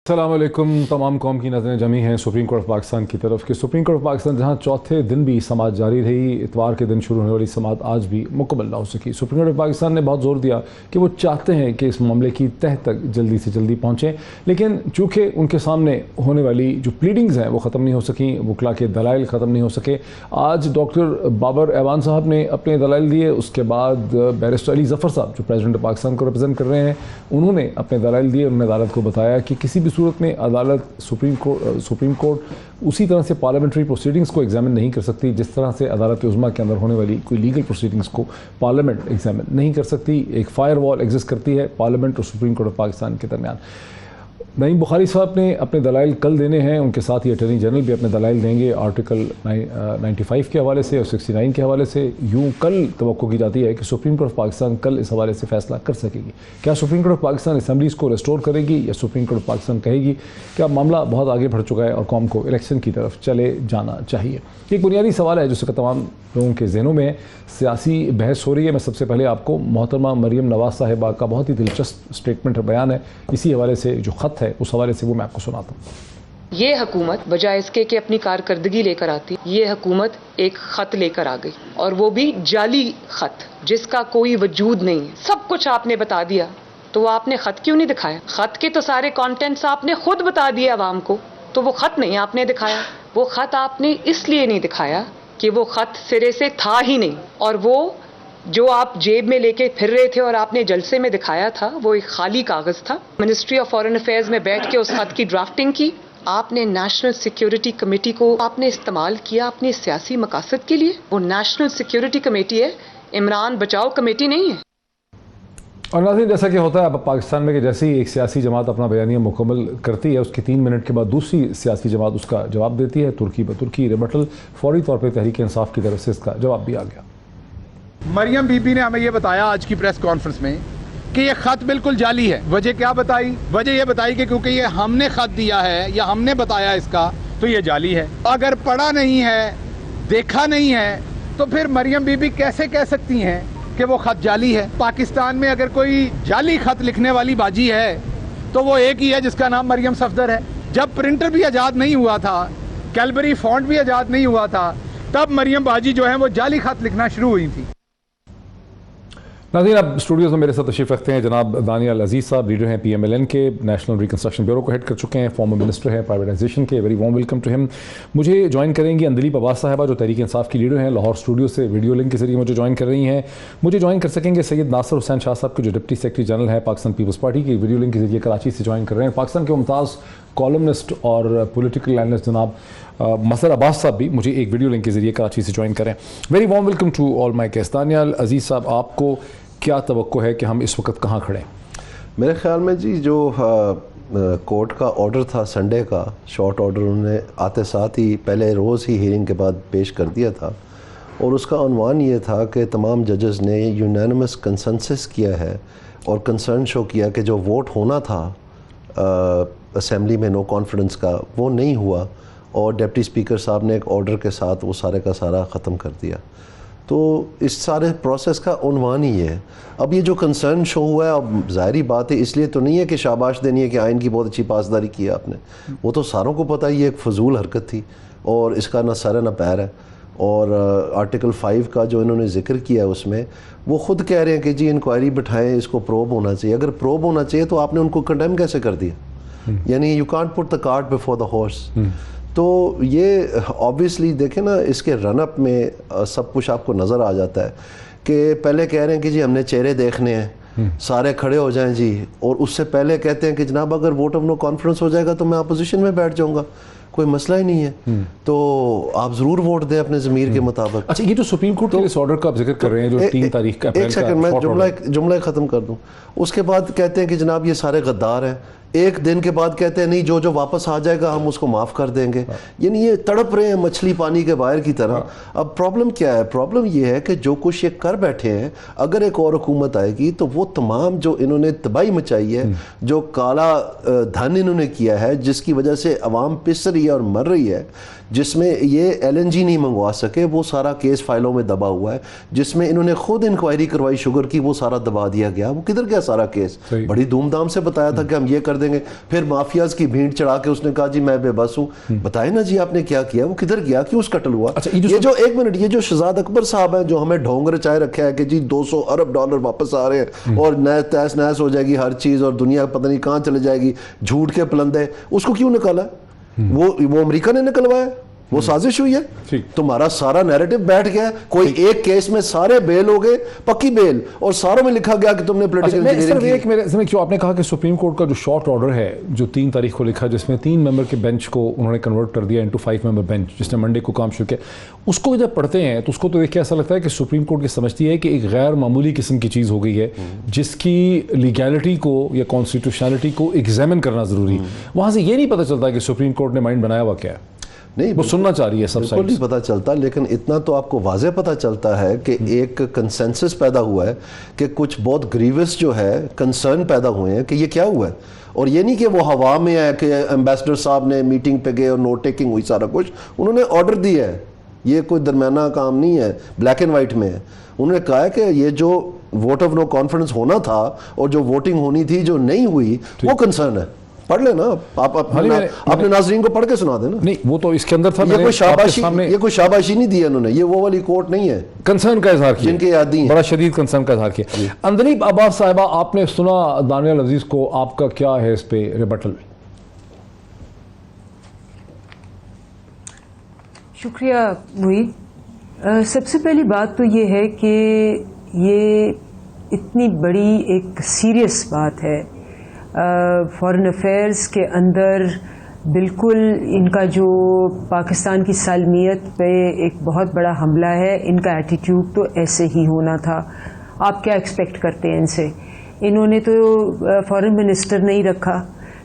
السلام علیکم تمام قوم کی نظریں جمی ہیں سپریم کورٹ آف پاکستان کی طرف کہ سپریم کورٹ آف پاکستان جہاں چوتھے دن بھی سماعت جاری رہی، اتوار کے دن شروع ہونے والی سماعت آج بھی مکمل نہ ہو سکی۔ سپریم کورٹ آف پاکستان نے بہت زور دیا کہ وہ چاہتے ہیں کہ اس معاملے کی تہہ تک جلدی سے جلدی پہنچیں، لیکن چونکہ ان کے سامنے ہونے والی جو پلیڈنگز ہیں وہ ختم نہیں ہو سکیں، وکلا کے دلائل ختم نہیں ہو سکے۔ آج ڈاکٹر بابر ایوان صاحب نے اپنے دلائل دیے، اس کے بعد بیرسٹر علی ظفر صاحب جو پریزیڈنٹ پاکستان کو ریپرزینٹ کر رہے ہیں انہوں نے اپنے دلائل دیے۔ انہوں نے عدالت کو بتایا کہ کسی بھی صورت میں عدالت سپریم کورٹ اسی طرح سے پارلیمنٹری پروسیڈنگز کو ایگزامن نہیں کر سکتی جس طرح سے عدالت عظمیٰ کے اندر ہونے والی کوئی لیگل پروسیڈنگز کو پارلیمنٹ ایگزامن نہیں کر سکتی۔ ایک فائر وال ایگزسٹ کرتی ہے پارلیمنٹ اور سپریم کورٹ آف پاکستان کے درمیان۔ نعیم بخاری صاحب نے اپنے دلائل کل دینے ہیں، ان کے ساتھ ہی اٹارنی جنرل بھی اپنے دلائل دیں گے آرٹیکل 95 کے حوالے سے اور 69 کے حوالے سے۔ یوں کل توقع کی جاتی ہے کہ سپریم کورٹ آف پاکستان کل اس حوالے سے فیصلہ کر سکے گی۔ کیا supreme court of Pakistan assemblies کو ریسٹور کرے گی یا سپریم کورٹ آف پاکستان کہے گی کہ اب معاملہ بہت آگے بڑھ چکا ہے اور قوم کو الیکشن کی طرف چلے جانا چاہیے؟ ایک بنیادی سوال ہے جو تمام لوگوں کے ذہنوں میں سیاسی بحث ہو رہی ہے۔ میں سب سے پہلے آپ کو محترمہ مریم نواز صاحبہ کا بہت ہی دلچسپ اسٹیٹمنٹ بیان ہے، اسی حوالے سے جو خط ہے اس حوالے سے وہ میں آپ کو سناتا ہوں۔ یہ حکومت بجائے اس کے کہ اپنی کارکردگی لے کر آتی، یہ حکومت ایک خط لے کر آ گئی، اور وہ بھی جعلی خط جس کا کوئی وجود نہیں ہے۔ سب کچھ آپ نے بتا دیا تو وہ آپ نے خط کیوں نہیں دکھایا؟ خط کے تو سارے کانٹینٹس آپ نے خود بتا دیے عوام کو، تو وہ خط نہیں آپ نے دکھایا۔ وہ خط آپ نے اس لیے نہیں دکھایا کہ وہ خط سرے سے تھا ہی نہیں، اور وہ جو آپ جیب میں لے کے پھر رہے تھے اور آپ نے جلسے میں دکھایا تھا وہ ایک خالی کاغذ تھا۔ منسٹری آف فارن افیئرز میں بیٹھ کے اس خط کی ڈرافٹنگ کی۔ آپ نے نیشنل سیکیورٹی کمیٹی کو آپ نے استعمال کیا اپنی سیاسی مقاصد کے لیے۔ وہ نیشنل سیکیورٹی کمیٹی ہے، عمران بچاؤ کمیٹی نہیں ہے۔ اور ناظرین، جیسا کہ ہوتا ہے اب پاکستان میں کہ جیسے ہی ایک سیاسی جماعت اپنا بیانیہ مکمل کرتی ہے اس کے 3 منٹ کے بعد دوسری سیاسی جماعت اس کا جواب دیتی ہے، ترکی بترکی ریبٹل۔ فوری طور پہ تحریک انصاف کی طرف سے اس کا جواب بھی آ گیا۔ مریم بی بی نے ہمیں یہ بتایا آج کی پریس کانفرنس میں کہ یہ خط بالکل جعلی ہے۔ وجہ کیا بتائی؟ وجہ یہ بتائی کہ کیونکہ یہ ہم نے خط دیا ہے یا ہم نے بتایا اس کا تو یہ جعلی ہے۔ اگر پڑھا نہیں ہے، دیکھا نہیں ہے، تو پھر مریم بی بی کیسے کہہ سکتی ہیں کہ وہ خط جعلی ہے؟ پاکستان میں اگر کوئی جعلی خط لکھنے والی باجی ہے تو وہ ایک ہی ہے جس کا نام مریم صفدر ہے۔ جب پرنٹر بھی ایجاد نہیں ہوا تھا، کیلبری فونٹ بھی ایجاد نہیں ہوا تھا، تب مریم باجی جو ہے وہ جعلی خط لکھنا شروع ہوئی تھی۔ ناظرین، اب اسٹوڈیوز میں میرے ساتھ تشریف رکھتے ہیں جناب دانیال عزیز صاحب، لیڈر ہیں PMLN کے، نیشنل ریکنسٹرکشن بیورو کو ہیڈ کر چکے ہیں، فارمر منسٹر ہیں پرائیویٹائزیشن کے۔ ویری وارم ویلکم ٹو ہم۔ مجھے جوائن کریں گی اندلیپ عباس صاحبہ جو تحریک انصاف کی لیڈر ہیں، لاہور اسٹوڈیو سے ویڈیو لنک کے ذریعے مجھے جوائن کر رہی ہیں۔ مجھے جوائن کر سکیں گے سید ناصر حسین شاہ صاحب کے جو ڈپٹی سیکرٹری جنرل ہیں پاکستان پیپلز پارٹی کی، ویڈیو لنک کے ذریعے کراچی سے جوائن کر رہے ہیں۔ پاکستان کے ممتاز کالمنسٹ اور پولیٹیکل اینالسٹ جناب مسر عباس صاحب بھی مجھے ایک ویڈیو لنک کے ذریعے کراچی سے جوائن کریں۔ Very warm welcome to all my guest. Daniyal Aziz sahab, آپ کو کیا توقع ہے کہ ہم اس وقت کہاں کھڑے ہیں؟ میرے خیال میں جی جو کورٹ کا آرڈر تھا سنڈے کا، شارٹ آرڈر، انہوں نے آتے ساتھ ہی پہلے روز ہی ہیئرنگ کے بعد پیش کر دیا تھا، اور اس کا عنوان یہ تھا کہ تمام ججز نے یونینمس کنسنسس کیا ہے اور کنسرن شو کیا کہ جو ووٹ ہونا تھا اسمبلی میں نو کانفیڈنس کا وہ نہیں ہوا، اور ڈپٹی اسپیکر صاحب نے ایک آرڈر کے ساتھ وہ سارے کا سارا ختم کر دیا۔ تو اس سارے پروسیس کا عنوان ہی ہے۔ اب یہ جو کنسرن شو ہوا ہے، اب ظاہری بات ہے اس لیے تو نہیں ہے کہ شاباش دینی ہے کہ آئین کی بہت اچھی پاسداری کی ہے آپ نے، وہ تو ساروں کو پتہ ہی ہے ایک فضول حرکت تھی اور اس کا نہ سر ہے نہ پیر ہے۔ اور آرٹیکل 5 کا جو انہوں نے ذکر کیا ہے اس میں وہ خود کہہ رہے ہیں کہ جی انکوائری بٹھائیں، اس کو پروب ہونا چاہیے۔ اگر پروب ہونا چاہیے تو آپ نے ان کو کنڈیم کیسے کر دیا؟ یعنی you can't put the cart before the horse. تو یہ آبویسلی دیکھیں نا، اس کے رن اپ میں سب کچھ آپ کو نظر آ جاتا ہے کہ پہلے کہہ رہے ہیں کہ جی ہم نے چہرے دیکھنے ہیں، سارے کھڑے ہو جائیں جی، اور اس سے پہلے کہتے ہیں کہ جناب اگر ووٹ آف نو کانفیڈنس ہو جائے گا تو میں اپوزیشن میں بیٹھ جاؤں گا، کوئی مسئلہ ہی نہیں ہے، تو آپ ضرور ووٹ دیں اپنے ضمیر کے مطابق۔ اچھا، یہ جو سپریم کورٹ کے اس آرڈر کا آپ ذکر کر رہے ہیں جو 3 تاریخ کا، ایک سیکنڈ میں جملہ ختم کر دوں۔ اس کے بعد کہتے ہیں کہ جناب یہ سارے غدار ہیں، ایک دن کے بعد کہتے ہیں نہیں جو واپس آ جائے گا ہم اس کو معاف کر دیں گے۔ یعنی یہ تڑپ رہے ہیں مچھلی پانی کے باہر کی طرح۔ اب پرابلم کیا ہے؟ پرابلم یہ ہے کہ جو کچھ یہ کر بیٹھے ہیں، اگر ایک اور حکومت آئے گی تو وہ تمام جو انہوں نے تباہی مچائی ہے، جو کالا دھن انہوں نے کیا ہے، جس کی وجہ سے عوام پس رہی ہے اور مر رہی ہے، جس میں یہ LNG نہیں منگوا سکے، وہ سارا کیس فائلوں میں دبا ہوا ہے، جس میں انہوں نے خود انکوائری کروائی شوگر کی، وہ سارا دبا دیا گیا۔ وہ کدھر گیا سارا کیس؟ بڑی دھوم دھام سے بتایا تھا کہ ہم یہ کر کر دیں گے. پھر مافیاز کی بھیڑ چڑھا کے اس نے کہا جی میں بے بس ہوں. بتائیں نا جی آپ نے کیا کیا, وہ کدھر گیا, کیوں اس قتل ہوا. یہ جو ایک منٹ, یہ جو شہزاد اکبر صاحب ہیں جو ہمیں ڈھونگ رچائے رکھا ہے کہ جی $200 ارب واپس آ رہے ہیں اور تیس نیس ہو جائے گی ہر چیز اور دنیا پتہ نہیں کہاں چلے جائے گی, جھوٹ کے پلندے, اس کو کیوں نکالا؟ وہ امریکہ نے نکلوایا, وہ سازش ہوئی ہے. تمہارا سارا نیریٹو بیٹھ گیا, کوئی ایک کیس میں سارے بیل ہو گئے, پکی بیل, اور ساروں میں لکھا گیا کہ تم نے پولیٹیکل انجینئرنگ کی. جو آپ نے کہا کہ سپریم کورٹ کا جو شارٹ آرڈر ہے جو 3 تاریخ کو لکھا, جس میں 3 ممبر کے بینچ کو انہوں نے کنورٹ کر دیا انٹو 5 ممبر بینچ, جس نے منڈے کو کام شروع کیا, اس کو جب پڑھتے ہیں تو اس کو تو دیکھ کے ایسا لگتا ہے کہ سپریم کورٹ یہ سمجھتی ہے کہ ایک غیر معمولی قسم کی چیز ہو گئی ہے جس کی لیگیلٹی کو یا کانسٹیٹیوشنلٹی کو ایگزامن کرنا ضروری. وہاں سے یہ نہیں پتہ چلتا کہ سپریم کورٹ نے مائنڈ بنایا ہوا کیا ہے. نہیں, وہ سننا چاہ رہی ہے سب بالکل نہیں پتہ چلتا, لیکن اتنا تو آپ کو واضح پتہ چلتا ہے کہ ایک کنسنسس پیدا ہوا ہے کہ کچھ بہت گریوس جو ہے کنسرن پیدا ہوئے ہیں کہ یہ کیا ہوا ہے. اور یہ نہیں کہ وہ ہوا میں ہے کہ ایمبیسڈر صاحب نے میٹنگ پہ گئے اور نوٹ ٹیکنگ ہوئی, سارا کچھ انہوں نے آرڈر دیا ہے. یہ کوئی درمیانہ کام نہیں ہے, بلیک اینڈ وائٹ میں ہے. انہوں نے کہا ہے کہ یہ جو ووٹ آف نو کانفیڈنس ہونا تھا اور جو ووٹنگ ہونی تھی جو نہیں ہوئی, وہ کنسرن ہے. پڑھ لینا آپ اپنے ناظرین کو پڑھ کے سنا دینا. نہیں, وہ تو اس کے اندر تھا. یہ کوئی شاباشی نہیں دی انہوں نے, یہ وہ والی کورٹ نہیں ہے. کنسرن کا اظہار کیا, جن کے یادی ہیں, بڑا شدید کنسرن کا اظہار کیا. اندلیب عباس صاحبہ, آپ نے سنا دانیال عزیز کو, آپ کا کیا ہے اس پہ ریبٹل؟ شکریہ معید. سب سے پہلی بات تو یہ ہے کہ یہ اتنی بڑی ایک سیریس بات ہے. فارن افیئرز کے اندر بالکل ان کا جو پاکستان کی سالمیت پہ ایک بہت بڑا حملہ ہے. ان کا ایٹیٹیوڈ تو ایسے ہی ہونا تھا. آپ کیا ایکسپیکٹ کرتے ہیں ان سے؟ انہوں نے تو فارن منسٹر نہیں رکھا.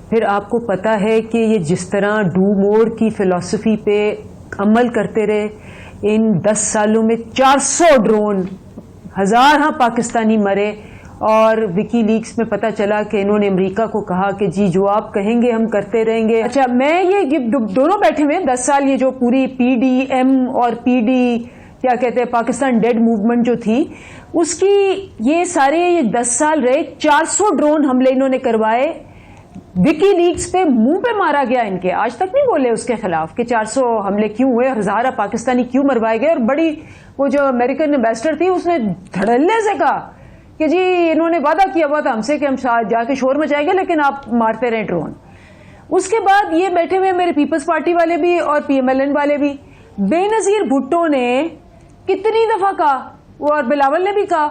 پھر آپ کو پتہ ہے کہ یہ جس طرح ڈو مور کی فلسفی پہ عمل کرتے رہے, ان 10 سالوں میں 400 ڈرون, 1000 پاکستانی مرے, اور وکی لیکس میں پتہ چلا کہ انہوں نے امریکہ کو کہا کہ جی جو آپ کہیں گے ہم کرتے رہیں گے. اچھا, میں یہ دونوں بیٹھے ہوئے 10 سال, یہ جو پوری پی ڈی ایم اور پی ڈی کیا کہتے ہیں پاکستان ڈیڈ موومنٹ جو تھی, اس کی یہ سارے یہ 10 سال رہے. 400 ڈرون حملے انہوں نے کروائے. وکی لیکس پہ منہ پہ مارا گیا ان کے, آج تک نہیں بولے اس کے خلاف کہ 400 حملے کیوں ہوئے, 1000 پاکستانی کیوں مروائے گئے. اور بڑی وہ جو امریکن ایمبیسڈر تھی اس نے دھڑلے سے کہا کہ جی انہوں نے وعدہ کیا ہوا تھا ہم سے کہ ہم جا کے شور مچائیں گے لیکن آپ مارتے رہیں ڈرون. اس کے بعد یہ بیٹھے ہوئے میرے پیپلز پارٹی والے بھی اور پی ایم ایل این والے بھی, بے نظیر بھٹو نے کتنی دفعہ کہا, اور بلاول نے بھی کہا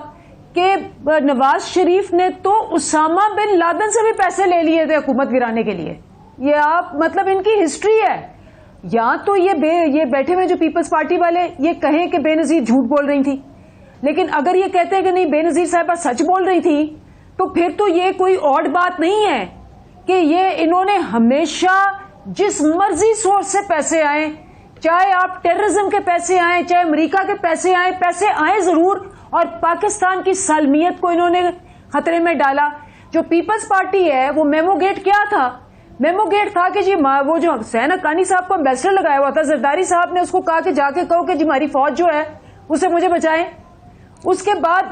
کہ نواز شریف نے تو اسامہ بن لادن سے بھی پیسے لے لیے تھے حکومت گرانے کے لیے. یہ آپ مطلب ان کی ہسٹری ہے. یا تو یہ بیٹھے ہوئے جو پیپلز پارٹی والے یہ کہیں کہ بے نظیر جھوٹ بول رہی تھی, لیکن اگر یہ کہتے ہیں کہ نہیں بے نظیر صاحبہ سچ بول رہی تھی, تو پھر تو یہ کوئی آڈ بات نہیں ہے کہ یہ انہوں نے ہمیشہ جس مرضی سورس سے پیسے آئیں, چاہے آپ ٹیررزم کے پیسے آئیں چاہے امریکہ کے پیسے آئیں ضرور, اور پاکستان کی سالمیت کو انہوں نے خطرے میں ڈالا. جو پیپلز پارٹی ہے وہ میمو گیٹ کیا تھا؟ میمو گیٹ تھا کہ جی وہ جو حسین حقانی صاحب کو امبیسڈر لگایا ہوا تھا, زرداری صاحب نے اس کو کہا کہ جا کے کہو کہ جی ہماری فوج جو ہے اسے مجھے بچائیں. اس کے بعد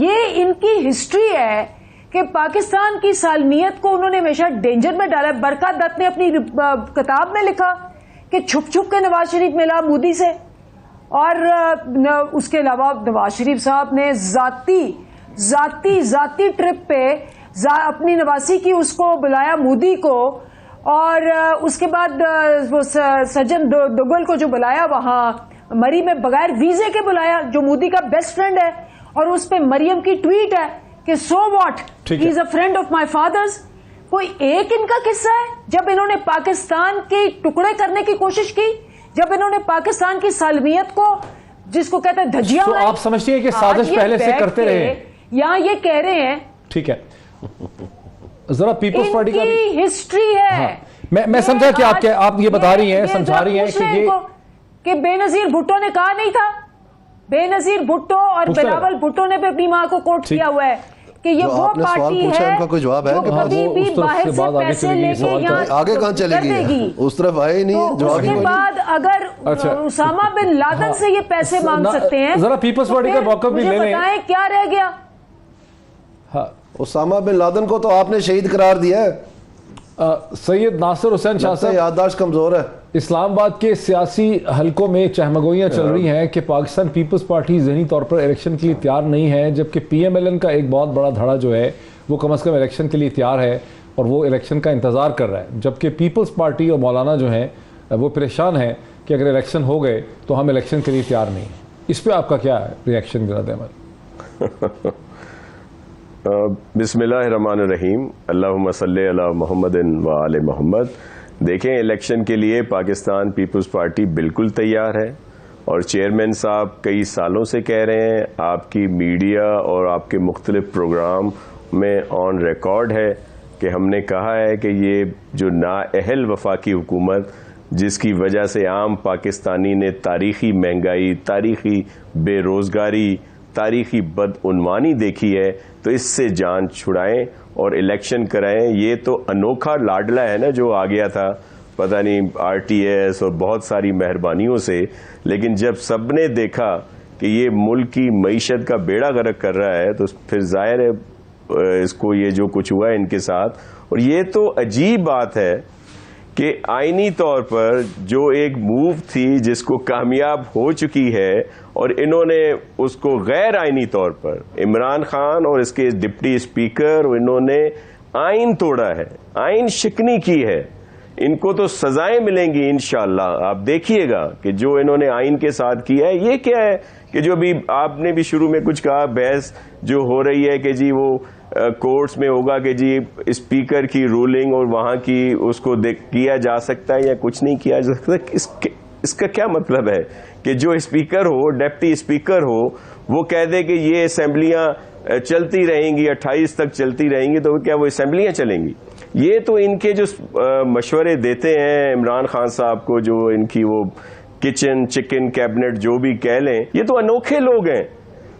یہ ان کی ہسٹری ہے کہ پاکستان کی سالمیت کو انہوں نے ہمیشہ ڈینجر میں ڈالا. برکات دت نے اپنی کتاب میں لکھا کہ چھپ چھپ کے نواز شریف ملا مودی سے, اور اس کے علاوہ نواز شریف صاحب نے ذاتی ٹرپ پہ اپنی نواسی کی اس کو بلایا مودی کو, اور اس کے بعد سجن دوگل کو جو بلایا وہاں مری میں بغیر ویزے کے بلایا, جو مودی کا بیسٹ فرینڈ ہے, اور اس پہ مریم کی ٹویٹ ہے کہ so what he is a friend of my father's. کوئی ایک ان کا قصہ ہے جب انہوں نے پاکستان کے ٹکڑے کرنے کی کوشش کی, جب انہوں نے پاکستان کی سالمیت کو جس کو کہتے ہیں دھجیاں, آپ سمجھتی ہیں کہ سازش پہلے سے کرتے رہے, یہاں یہ کہہ رہے ہیں. ٹھیک ہے, ذرا پیپلز پارٹی کی ہسٹری ہے. میں سمجھا کہ آپ یہ بتا رہی ہیں, سمجھا رہی ہیں کہ بے نظیر بھٹو نے کہا نہیں تھا. بے نظیر بھٹو اور بلاول بھٹو نے بھی اپنی ماں کو کوٹ کیا ہوا ہے کہ یہ وہ پارٹی ہے جو کبھی بھی باہر سے پیسے لے کے یہاں آگے کہاں چلے گی, اس طرف آئے نہیں. اس کے بعد اگر اسامہ بن لادن سے یہ پیسے مانگ سکتے ہیں, ذرا پیپلز پارٹی کا موقف بھی لے لیں. بتائیں کیا رہ گیا؟ اسامہ بن لادن کو تو آپ نے شہید قرار دیا ہے. سید ناصر حسین شاہ صاحب، یادداشت کمزور ہے. اسلام آباد کے سیاسی حلقوں میں چہمگوئیاں چل رہی ہیں کہ پاکستان پیپلز پارٹی ذہنی طور پر الیکشن کے لیے تیار نہیں ہے، جبکہ پی ایم ایل این کا ایک بہت بڑا دھڑا جو ہے وہ کم از کم الیکشن کے لیے تیار ہے اور وہ الیکشن کا انتظار کر رہا ہے، جبکہ پیپلز پارٹی اور مولانا جو ہیں وہ پریشان ہیں کہ اگر الیکشن ہو گئے تو ہم الیکشن کے لیے تیار نہیں. اس پہ آپ کا کیا ہے ریئیکشن رد عمل؟ بسم اللہ الرحمن الرحیم. اللہم صلی علی محمد و آل محمد. دیکھیں، الیکشن کے لیے پاکستان پیپلز پارٹی بالکل تیار ہے، اور چیئرمین صاحب کئی سالوں سے کہہ رہے ہیں، آپ کی میڈیا اور آپ کے مختلف پروگرام میں آن ریکارڈ ہے کہ ہم نے کہا ہے کہ یہ جو نااہل وفاقی حکومت جس کی وجہ سے عام پاکستانی نے تاریخی مہنگائی، تاریخی بے روزگاری، تاریخی بدعنوانی دیکھی ہے، تو اس سے جان چھڑائیں اور الیکشن کرائیں. یہ تو انوکھا لاڈلا ہے نا جو آ گیا تھا، پتہ نہیں آر ٹی ایس اور بہت ساری مہربانیوں سے، لیکن جب سب نے دیکھا کہ یہ ملک کی معیشت کا بیڑا غرق کر رہا ہے تو پھر ظاہر ہے اس کو یہ جو کچھ ہوا ہے ان کے ساتھ. اور یہ تو عجیب بات ہے کہ آئینی طور پر جو ایک موو تھی جس کو کامیاب ہو چکی ہے، اور انہوں نے اس کو غیر آئینی طور پر عمران خان اور اس کے ڈپٹی اسپیکر، انہوں نے آئین توڑا ہے، آئین شکنی کی ہے. ان کو تو سزائیں ملیں گی انشاءاللہ. آپ دیکھیے گا کہ جو انہوں نے آئین کے ساتھ کیا ہے. یہ کیا ہے کہ جو بھی آپ نے بھی شروع میں کچھ کہا، بحث جو ہو رہی ہے کہ جی وہ کورٹس میں ہوگا کہ جی اسپیکر کی رولنگ اور وہاں کی اس کو کیا جا سکتا ہے یا کچھ نہیں کیا جا سکتا. اس کا کیا مطلب ہے کہ جو اسپیکر ہو، ڈپٹی اسپیکر ہو، وہ کہہ دے کہ یہ اسمبلیاں چلتی رہیں گی، 28 تک چلتی رہیں گی، تو کیا وہ اسمبلیاں چلیں گی؟ یہ تو ان کے جو مشورے دیتے ہیں عمران خان صاحب کو، جو ان کی وہ کچن چکن کیبنٹ جو بھی کہہ لیں، یہ تو انوکھے لوگ ہیں.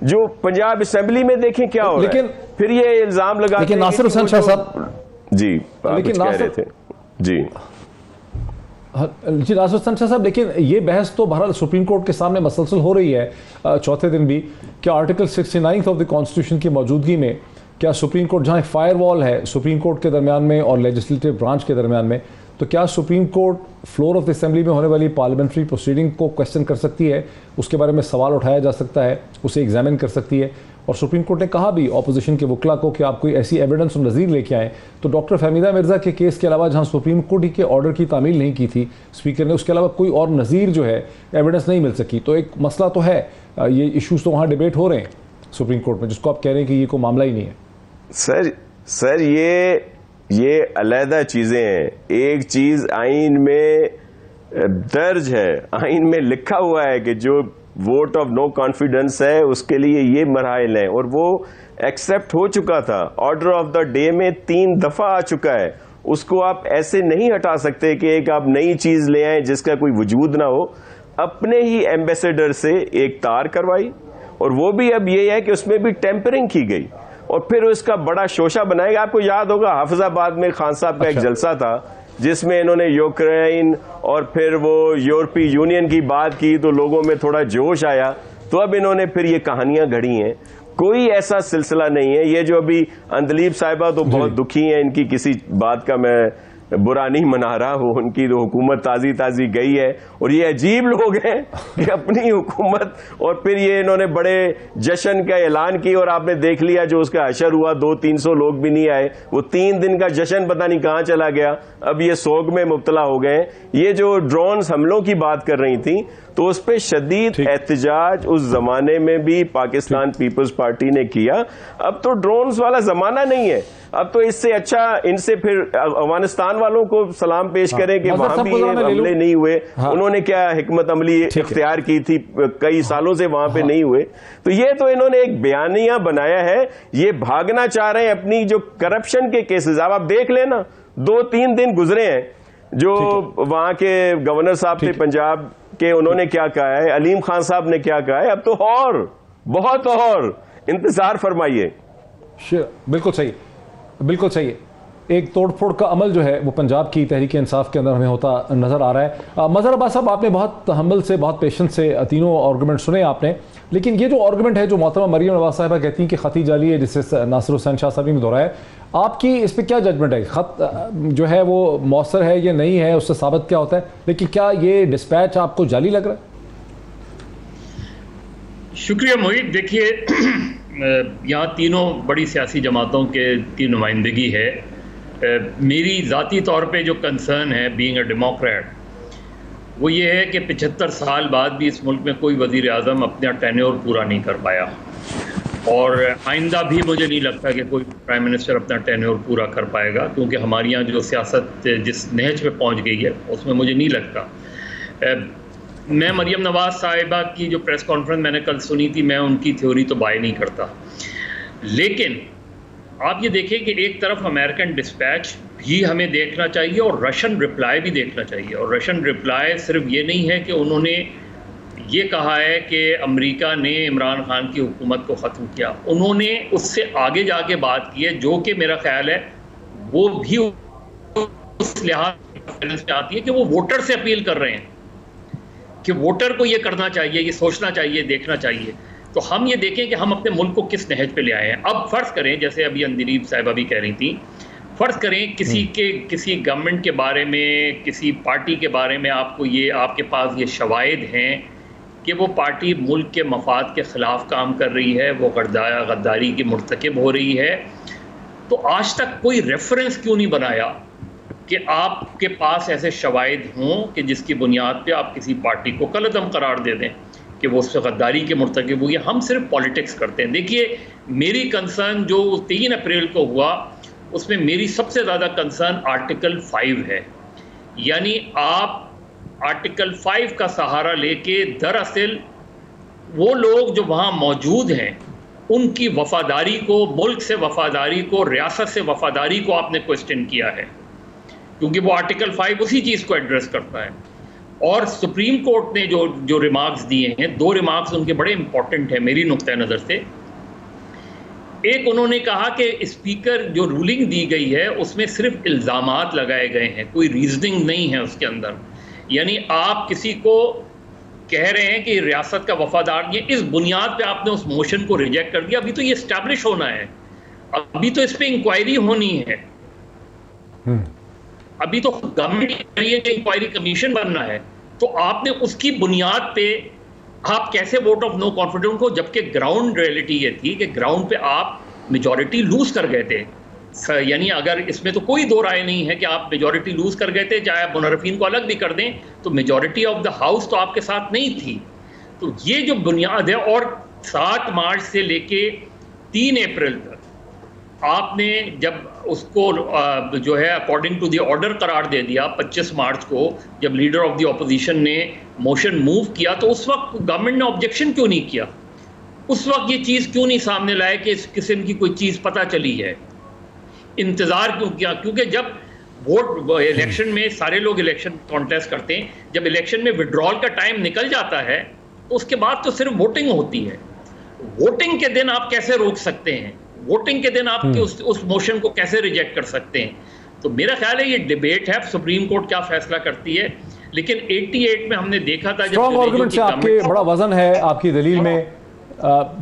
جو پنجاب اسمبلی میں دیکھیں کیا ہو رہا ہے، پھر یہ الزام لگاتے ہیں. لیکن ناصر حسین شاہ صاحب، جی آپ کچھ کہہ رہے تھے. جی ناصر حسین شاہ صاحب، لیکن یہ بحث تو بہرحال سپریم کورٹ کے سامنے مسلسل ہو رہی ہے چوتھے دن بھی کہ آرٹیکل 69 آف دی کانسٹیٹیوشن کی موجودگی میں کیا سپریم کورٹ، جہاں فائر وال ہے سپریم کورٹ کے درمیان میں اور لیجسلیٹو برانچ کے درمیان میں، تو کیا supreme court floor of the assembly میں ہونے والی پارلیمنٹری پروسیڈنگ کو کویسچن کر سکتی ہے، اس کے بارے میں سوال اٹھایا جا سکتا ہے، اسے ایگزامن کر سکتی ہے. اور سپریم کورٹ نے کہا بھی اپوزیشن کے وکلا کو کہ آپ کوئی ایسی ایویڈنس اور نظیر لے کے آئیں. تو ڈاکٹر فہمیدہ مرزا کے کیس کے علاوہ جہاں سپریم کورٹ کے آرڈر کی تعمیل نہیں کی تھی اسپیکر نے، اس کے علاوہ کوئی اور نظیر جو ہے ایویڈنس نہیں مل سکی. تو ایک مسئلہ تو ہے، یہ ایشوز تو وہاں ڈیبیٹ ہو رہے ہیں سپریم کورٹ میں، جس کو آپ کہہ رہے ہیں کہ یہ کوئی معاملہ ہی نہیں ہے. سر یہ علیحدہ چیزیں ہیں. ایک چیز آئین میں درج ہے، آئین میں لکھا ہوا ہے کہ جو ووٹ آف نو کانفیڈنس ہے اس کے لیے یہ مراحل ہیں، اور وہ ایکسپٹ ہو چکا تھا. آرڈر آف دا ڈے میں 3 دفعہ آ چکا ہے. اس کو آپ ایسے نہیں ہٹا سکتے کہ ایک آپ نئی چیز لے آئیں جس کا کوئی وجود نہ ہو. اپنے ہی ایمبیسیڈر سے ایک تار کروائی، اور وہ بھی اب یہ ہے کہ اس میں بھی ٹیمپرنگ کی گئی، اور پھر اس کا بڑا شوشہ بنائے گا. آپ کو یاد ہوگا حافظ آباد میں خان صاحب کا ایک جلسہ تھا جس میں انہوں نے یوکرین اور پھر وہ یورپی یونین کی بات کی تو لوگوں میں تھوڑا جوش آیا. تو اب انہوں نے پھر یہ کہانیاں گھڑی ہیں. کوئی ایسا سلسلہ نہیں ہے. یہ جو ابھی اندلیب صاحبہ تو بہت دکھی ہیں، ان کی کسی بات کا میں برا نہیں منا رہا ہوں، ان کی تو حکومت تازی گئی ہے، اور یہ عجیب لوگ ہیں کہ اپنی حکومت، اور پھر یہ انہوں نے بڑے جشن کا اعلان کی، اور آپ نے دیکھ لیا جو اس کا حشر ہوا، 200-300 لوگ بھی نہیں آئے. وہ 3 دن کا جشن پتہ نہیں کہاں چلا گیا. اب یہ سوگ میں مبتلا ہو گئے. یہ جو ڈرونز حملوں کی بات کر رہی تھیں تو اس پہ شدید احتجاج اس زمانے میں بھی پاکستان پیپلز پارٹی نے کیا. اب تو ڈرونز والا زمانہ نہیں ہے. اب تو اس سے اچھا ان سے پھر افغانستان والوں کو سلام پیش کریں کہ وہاں بھی یہ حملے نہیں ہوئے. انہوں نے کیا حکمت عملی اختیار کی تھی، کئی سالوں سے وہاں پہ نہیں ہوئے. تو یہ تو انہوں نے ایک بیانیہ بنایا ہے. یہ بھاگنا چاہ رہے ہیں اپنی جو کرپشن کے کیسز. اب آپ دیکھ لیں نا، 2-3 دن گزرے ہیں جو وہاں کے گورنر صاحب تھے پنجاب کے، انہوں نے کیا کہا ہے، علیم خان صاحب نے کیا کہا ہے. اب تو اور بہت اور انتظار فرمائیے. بالکل صحیح، بالکل صحیح. ایک توڑ پھوڑ کا عمل جو ہے وہ پنجاب کی تحریک انصاف کے اندر ہمیں ہوتا نظر آ رہا ہے. مظہر عباس صاحب، آپ نے بہت تحمل سے، بہت پیشنس سے تینوں آرگومنٹ سنے آپ نے، لیکن یہ جو آرگومنٹ ہے جو محترمہ مریم نواز صاحبہ کہتی ہیں کہ خطی جعلی ہے، جسے ناصر حسین شاہ صاحب نے دہرایا، آپ کی اس پہ کیا ججمنٹ ہے؟ خط جو ہے وہ مؤثر ہے یا نہیں ہے، اس سے ثابت کیا ہوتا ہے، لیکن کیا یہ ڈسپیچ آپ کو جعلی لگ رہا ہے؟ شکریہ محیط. دیکھیے، یہاں تینوں بڑی سیاسی جماعتوں کی نمائندگی ہے. میری ذاتی طور پہ جو کنسرن ہے بینگ اے ڈیموکریٹ، وہ یہ ہے کہ 75 سال بعد بھی اس ملک میں کوئی وزیر اعظم اپنا ٹینیور پورا نہیں کر پایا، اور آئندہ بھی مجھے نہیں لگتا کہ کوئی پرائم منسٹر اپنا ٹینیور پورا کر پائے گا، کیونکہ ہمارے یہاں جو سیاست جس نہج پہ پہنچ گئی ہے اس میں مجھے نہیں لگتا. میں مریم نواز صاحبہ کی جو پریس کانفرنس میں نے کل سنی تھی، میں ان کی تھیوری تو بائی نہیں کرتا، لیکن آپ یہ دیکھیں کہ ایک طرف امریکن ڈسپیچ بھی ہمیں دیکھنا چاہیے اور رشین رپلائی بھی دیکھنا چاہیے. اور رشین رپلائی صرف یہ نہیں ہے کہ انہوں نے یہ کہا ہے کہ امریکہ نے عمران خان کی حکومت کو ختم کیا، انہوں نے اس سے آگے جا کے بات کی ہے، جو کہ میرا خیال ہے وہ بھی اس لحاظ سے آتی ہے کہ وہ ووٹر سے اپیل کر رہے ہیں کہ ووٹر کو یہ کرنا چاہیے، یہ سوچنا چاہیے، دیکھنا چاہیے. تو ہم یہ دیکھیں کہ ہم اپنے ملک کو کس نہج پہ لے آئے ہیں. اب فرض کریں، جیسے ابھی اندلیب صاحبہ بھی کہہ رہی تھیں، فرض کریں کسی گورنمنٹ کے بارے میں، کسی پارٹی کے بارے میں آپ کے پاس یہ شواہد ہیں کہ وہ پارٹی ملک کے مفاد کے خلاف کام کر رہی ہے، وہ غداری کی مرتکب ہو رہی ہے، تو آج تک کوئی ریفرنس کیوں نہیں بنایا کہ آپ کے پاس ایسے شواہد ہوں کہ جس کی بنیاد پہ آپ کسی پارٹی کو کالعدم قرار دے دیں کہ وہ اس سے غداری کے مرتکب ہوئی ہے. ہم صرف پالیٹکس کرتے ہیں. دیکھیے، میری کنسرن جو 3 اپریل کو ہوا، اس میں میری سب سے زیادہ کنسرن آرٹیکل 5 ہے. یعنی آپ آرٹیکل 5 کا سہارا لے کے دراصل وہ لوگ جو وہاں موجود ہیں ان کی وفاداری کو، ملک سے وفاداری کو، ریاست سے وفاداری کو آپ نے کوسچن کیا ہے، کیونکہ وہ آرٹیکل 5 اسی چیز کو ایڈریس کرتا ہے. اور سپریم کورٹ نے جو ریمارکس دیے ہیں، 2 ریمارکس ان کے بڑے امپورٹنٹ ہیں میری نقطۂ نظر سے. ایک، انہوں نے کہا کہ اسپیکر جو رولنگ دی گئی ہے اس میں صرف الزامات لگائے گئے ہیں، کوئی ریزننگ نہیں ہے اس کے اندر. یعنی آپ کسی کو کہہ رہے ہیں کہ ریاست کا وفادار، یہ اس بنیاد پہ آپ نے اس موشن کو ریجیکٹ کر دیا. ابھی تو یہ اسٹیبلش ہونا ہے، ابھی تو اس پہ انکوائری ہونی ہے، ابھی تو گورنمنٹ انکوائری کمیشن بننا ہے. تو آپ نے اس کی بنیاد پہ آپ کیسے ووٹ آف نو کانفیڈنس کو، جبکہ گراؤنڈ ریئلٹی یہ تھی کہ گراؤنڈ پہ آپ میجورٹی لوز کر گئے تھے. یعنی اگر اس میں تو کوئی دو رائے نہیں ہے کہ آپ میجورٹی لوز کر گئے تھے، چاہے آپ منحرفین کو الگ بھی کر دیں تو میجورٹی آف دا ہاؤس تو آپ کے ساتھ نہیں تھی. تو یہ جو بنیاد ہے، اور 7 مارچ سے لے کے 3 اپریل تک آپ نے جب اس کو جو ہے اکارڈنگ ٹو دی آرڈر قرار دے دیا، 25 مارچ کو جب لیڈر آف دی اپوزیشن نے موشن موو کیا، تو اس وقت گورنمنٹ نے آبجیکشن کیوں نہیں کیا؟ اس وقت یہ چیز کیوں نہیں سامنے لائے کہ اس قسم کی کوئی چیز پتہ چلی ہے؟ انتظار کیوں کیا؟ کیونکہ جب ووٹ الیکشن میں سارے لوگ الیکشن کانٹیسٹ کرتے ہیں، جب الیکشن میں وڈرال کا ٹائم نکل جاتا ہے تو اس کے بعد تو صرف ووٹنگ ہوتی ہے. ووٹنگ کے دن آپ کیسے روک سکتے ہیں؟ ووٹنگ کے دن آپ کے اس موشن کو کیسے ریجیکٹ کر سکتے ہیں؟ تو میرا خیال ہے یہ ڈیبیٹ ہے، سپریم کورٹ کیا فیصلہ کرتی ہے. لیکن 88 میں ہم نے دیکھا تھا جب آرگومنٹ سے آپ کے بڑا وزن ہے آپ کی دلیل میں،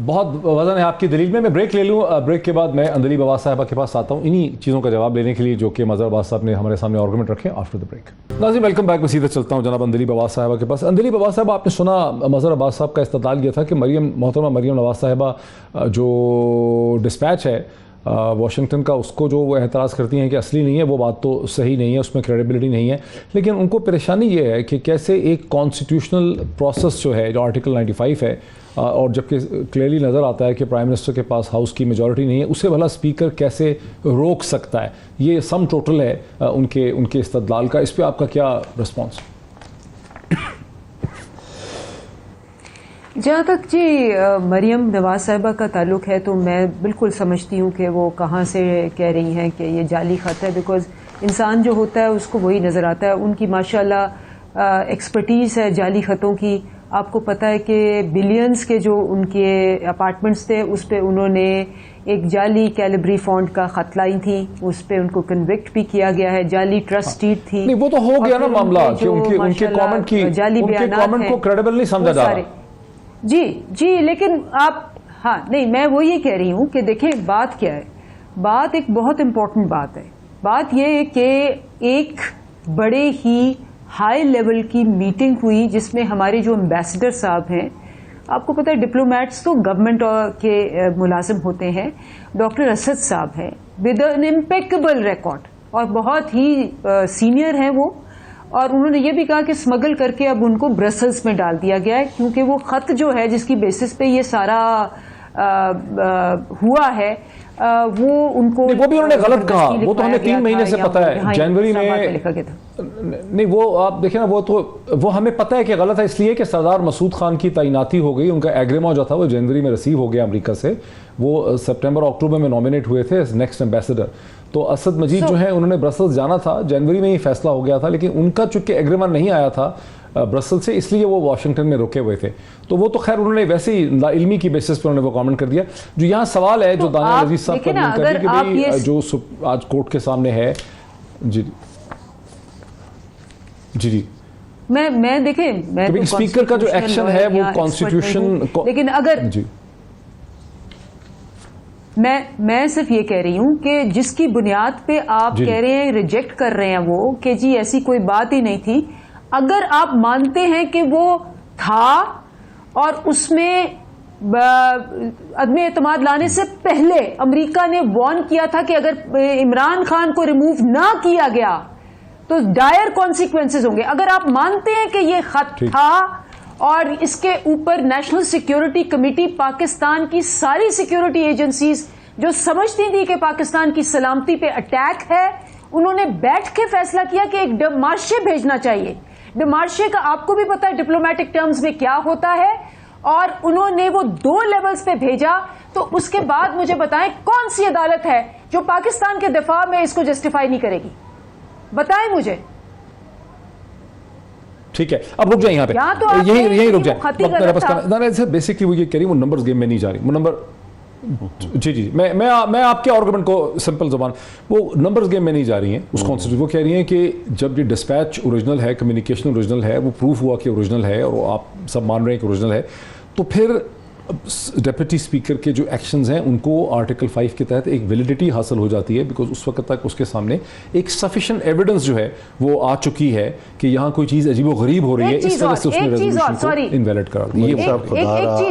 بہت وزن ہے آپ کی دلیل میں. میں بریک لے لوں، بریک کے بعد میں اندلیب عباس صاحبہ کے پاس آتا ہوں انہی چیزوں کا جواب لینے کے لیے جو کہ مظہر عباس صاحب نے ہمارے سامنے آرگومنٹ رکھے آفٹر دا بریک. ناظرین ویلکم بیک. میں سیدھے چلتا ہوں جناب اندلیب عباس صاحبہ کے پاس. اندلیب عباس صاحبہ، آپ نے سنا مظہر عباس صاحب کا استدلال یہ تھا کہ محترمہ مریم نواز صاحبہ جو ڈسپیچ ہے واشنگٹن کا، اس کو جو وہ اعتراض کرتی ہیں کہ اصلی نہیں ہے، وہ بات تو صحیح نہیں ہے، اس میں کریڈیبلٹی نہیں ہے. لیکن ان کو پریشانی یہ ہے کہ کیسے ایک کانسٹیٹیوشنل پروسیس جو ہے، جو آرٹیکل 95 ہے، اور جبکہ کلیئرلی نظر آتا ہے کہ پرائم منسٹر کے پاس ہاؤس کی میجورٹی نہیں ہے، اسے بھلا اسپیکر کیسے روک سکتا ہے؟ یہ سم ٹوٹل ہے ان کے استدلال کا. اس پہ آپ کا کیا رسپانس؟ جہاں تک جی مریم نواز صاحبہ کا تعلق ہے تو میں بالکل سمجھتی ہوں کہ وہ کہاں سے کہہ رہی ہیں کہ یہ جعلی خط ہے، بیکاز انسان جو ہوتا ہے اس کو وہی نظر آتا ہے. ان کی ماشاءاللہ ایکسپرٹیز ہے جعلی خطوں کی. آپ کو پتہ ہے کہ بلینز کے جو ان کے اپارٹمنٹس تھے اس پہ انہوں نے ایک جعلی کیلیبری فنڈ کا خط لائی تھی، اس پہ ان کو کنوکٹ بھی کیا گیا ہے، جعلی ٹرسٹ ڈیڈ تھی. نہیں وہ تو ہو گیا نا معاملہ کہ ان کے کامنٹ کی جعلی بیانات کو کریڈیبل نہیں سمجھا جا رہا. جی لیکن آپ ہاں نہیں، میں وہ یہ کہہ رہی ہوں کہ دیکھیں بات کیا ہے. بات ایک بہت امپورٹنٹ بات ہے. بات یہ ہے کہ ایک بڑے ہی ہائی لیول کی میٹنگ ہوئی جس میں ہمارے جو امبیسڈر صاحب ہیں، آپ کو پتہ ہے ڈپلومیٹس تو گورنمنٹ کے ملازم ہوتے ہیں. ڈاکٹر اسد صاحب ہیں ود این امپیکیبل ریکارڈ اور بہت ہی سینئر ہیں وہ، اور انہوں نے یہ بھی کہا کہ اسمگل کر کے اب ان کو برسلز میں ڈال دیا گیا ہے، کیونکہ وہ خط جو ہے جس کی بیسس پہ یہ سارا ہوا ہے وہ ان کو وہ بھی انہوں نے غلط کہا. وہ تو ہمیں 3 مہینے سے پتا ہے جنوری میں نہیں، وہ آپ دیکھیں نا وہ ہمیں پتا ہے کہ غلط ہے، اس لیے کہ سردار مسعود خان کی تعیناتی ہو گئی. ان کا ایگریما جو تھا وہ جنوری میں ریسیو ہو گیا امریکہ سے. وہ سپٹمبر اکتوبر میں نامینیٹ ہوئے تھے نیکسٹ ایمبیسڈر. تو اسد مجید جو ہیں انہوں نے برسلز جانا تھا، جنوری میں ہی فیصلہ ہو گیا تھا، لیکن ان کا چونکہ ایگریما نہیں آیا تھا برسل سے، اس لیے وہ واشنگٹن میں رکے ہوئے تھے. تو وہ تو خیر انہوں نے ویسے ہی لا علمی کی بیسس پہ انہوں نے وہ کامنٹ کر دیا. جو یہاں سوال ہے جو دانیہ عزیز صاحب کا کر دی کہ بھئی جو آج کورٹ کے سامنے ہے. جی میں دیکھیں میں اسپیکر کا جو ایکشن ہے وہ کانسٹیٹیوشن، لیکن اگر میں صرف یہ کہہ رہی ہوں کہ جس کی بنیاد پہ آپ کہہ رہے ہیں ریجیکٹ کر رہے ہیں وہ کہ جی ایسی کوئی بات ہی نہیں تھی، اگر آپ مانتے ہیں کہ وہ تھا اور اس میں عدم اعتماد لانے سے پہلے امریکہ نے وارن کیا تھا کہ اگر عمران خان کو ریموو نہ کیا گیا تو ڈائر کانسیکوینسز ہوں گے، اگر آپ مانتے ہیں کہ یہ خط تھا اور اس کے اوپر نیشنل سیکیورٹی کمیٹی پاکستان کی ساری سیکیورٹی ایجنسیز جو سمجھتی تھی کہ پاکستان کی سلامتی پہ اٹیک ہے، انہوں نے بیٹھ کے فیصلہ کیا کہ ایک ڈیمارشے بھیجنا چاہیے. ڈیمارشے کا آپ کو بھی پتا ہے ڈپلومیٹک ٹرمز میں کیا ہوتا ہے، اور انہوں نے وہ 2 لیولز پہ بھیجا. تو اس کے بعد مجھے بتائیں کون سی عدالت ہے جو پاکستان کے دفاع میں اس کو جسٹیفائی نہیں کرے گی؟ بتائیں مجھے. ٹھیک ہے اب رک جائیں یہاں پہ، یہی رک جائیں. بیسکلی وہ یہ کہہ رہی وہ نمبرز گیم میں نہیں جا رہی. وہ نمبر جی میں آپ کے آرگومنٹ کو سمپل زبان، وہ نمبرز گیم میں نہیں جا رہی ہیں. اس کانسٹیٹیوشن وہ کہہ رہی ہیں کہ جب یہ ڈسپیچ اوریجنل ہے، کمیونیکیشن اوریجنل ہے، وہ پروف ہوا کہ اوریجنل ہے اور آپ سب مان رہے ہیں کہ اوریجنل ہے، تو پھر ڈپٹی اسپیکر کے جو ایکشنز ہیں ان کو آرٹیکل 5 کے تحت ایک ویلیڈیٹی حاصل ہو جاتی ہے، بیکاز اس وقت تک اس کے سامنے ایک سفیشینٹ ایویڈنس جو ہے وہ آ چکی ہے کہ یہاں کوئی چیز عجیب و غریب ہو رہی ہے، اس وجہ سے اس نے ریزولوشن کو انویلڈ کرا دیا.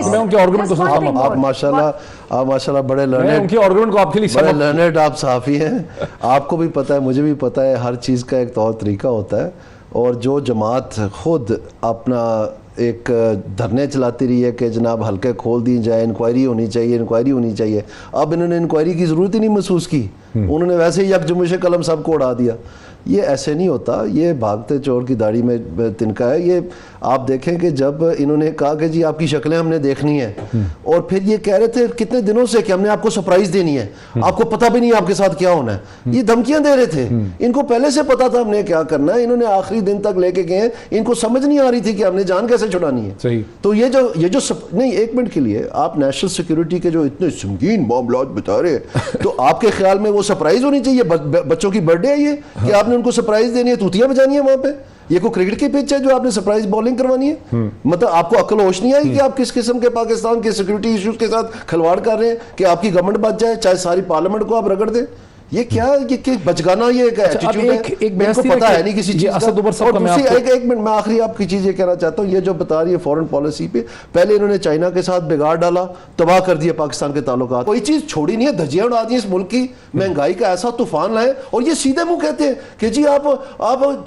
میں ان کے آرگومنٹ کو سمجھتا ہوں. آپ ماشاءاللہ بڑے لرنڈ، ان کے آرگومنٹ کو آپ کے لیے بڑے لرنڈ آپ صحافی ہیں، آپ کو بھی پتہ ہے مجھے بھی پتہ ہے ہر چیز کا ایک طور طریقہ ہوتا ہے. اور جو جماعت خود اپنا ایک دھرنے چلاتی رہی ہے کہ جناب حلقے کھول دی جائے، انکوائری ہونی چاہیے، اب انہوں نے انکوائری کی ضرورت ہی نہیں محسوس کی، انہوں نے ویسے ہی یک جنبش قلم سب کو اڑا دیا. یہ ایسے نہیں ہوتا، یہ بھاگتے چور کی داڑھی میں تنکا ہے. یہ آپ دیکھیں کہ جب انہوں نے کہا کہ جی آپ کی شکلیں ہم نے دیکھنی ہے، اور پھر یہ کہہ رہے تھے کتنے دنوں سے کہ ہم نے آپ کو سرپرائز دینی ہے، آپ کو پتہ بھی نہیں آپ کے ساتھ کیا ہونا ہے، یہ دھمکیاں دے رہے تھے. ان کو پہلے سے پتا تھا ہم نے کیا کرنا ہے، انہوں نے آخری دن تک لے کے گئے ہیں، ان کو سمجھ نہیں آ رہی تھی کہ ہم نے جان کیسے چھڑانی ہے. تو یہ جو نہیں، ایک منٹ کے لیے آپ نیشنل سیکیورٹی کے جو اتنے سنگین معاملات بتا رہے ہیں، تو آپ کے خیال میں وہ سرپرائز ہونی چاہیے؟ بچوں کی برتھ ڈے ہے یہ کہ آپ نے ان کو سرپرائز دینی ہے، توتیاں بجانی ہے وہاں پہ؟ یہ کوئی کرکٹ کی پچ ہے جو آپ نے سرپرائز بولنگ کروانی ہے؟ مطلب آپ کو عقل ہوش نہیں آئی کہ آپ کس قسم کے پاکستان کے سیکیورٹی ایشوز کے ساتھ کھلواڑ کر رہے ہیں کہ آپ کی گورنمنٹ بچ جائے، چاہے ساری پارلیمنٹ کو آپ رگڑ دیں؟ یہ کیا بچگانا، یہ ایک ایٹیٹیوڈ ہے، ان کو پتہ ہے نہیں کسی چیز کا. اور دوسری ایک منٹ میں آخری آپ کی چیز یہ کہنا چاہتا ہوں، یہ جو بتا رہی ہے فورن پالیسی پہ، پہلے انہوں نے چائنا کے ساتھ بگاڑ ڈالا، تباہ کر دیا پاکستان کے تعلقات، کوئی چیز چھوڑی نہیں ہے، دھجیاں اڑا دی اس ملک کی، مہنگائی کا ایسا طوفان لائے، اور یہ سیدھے منہ کہتے ہیں کہ جی آپ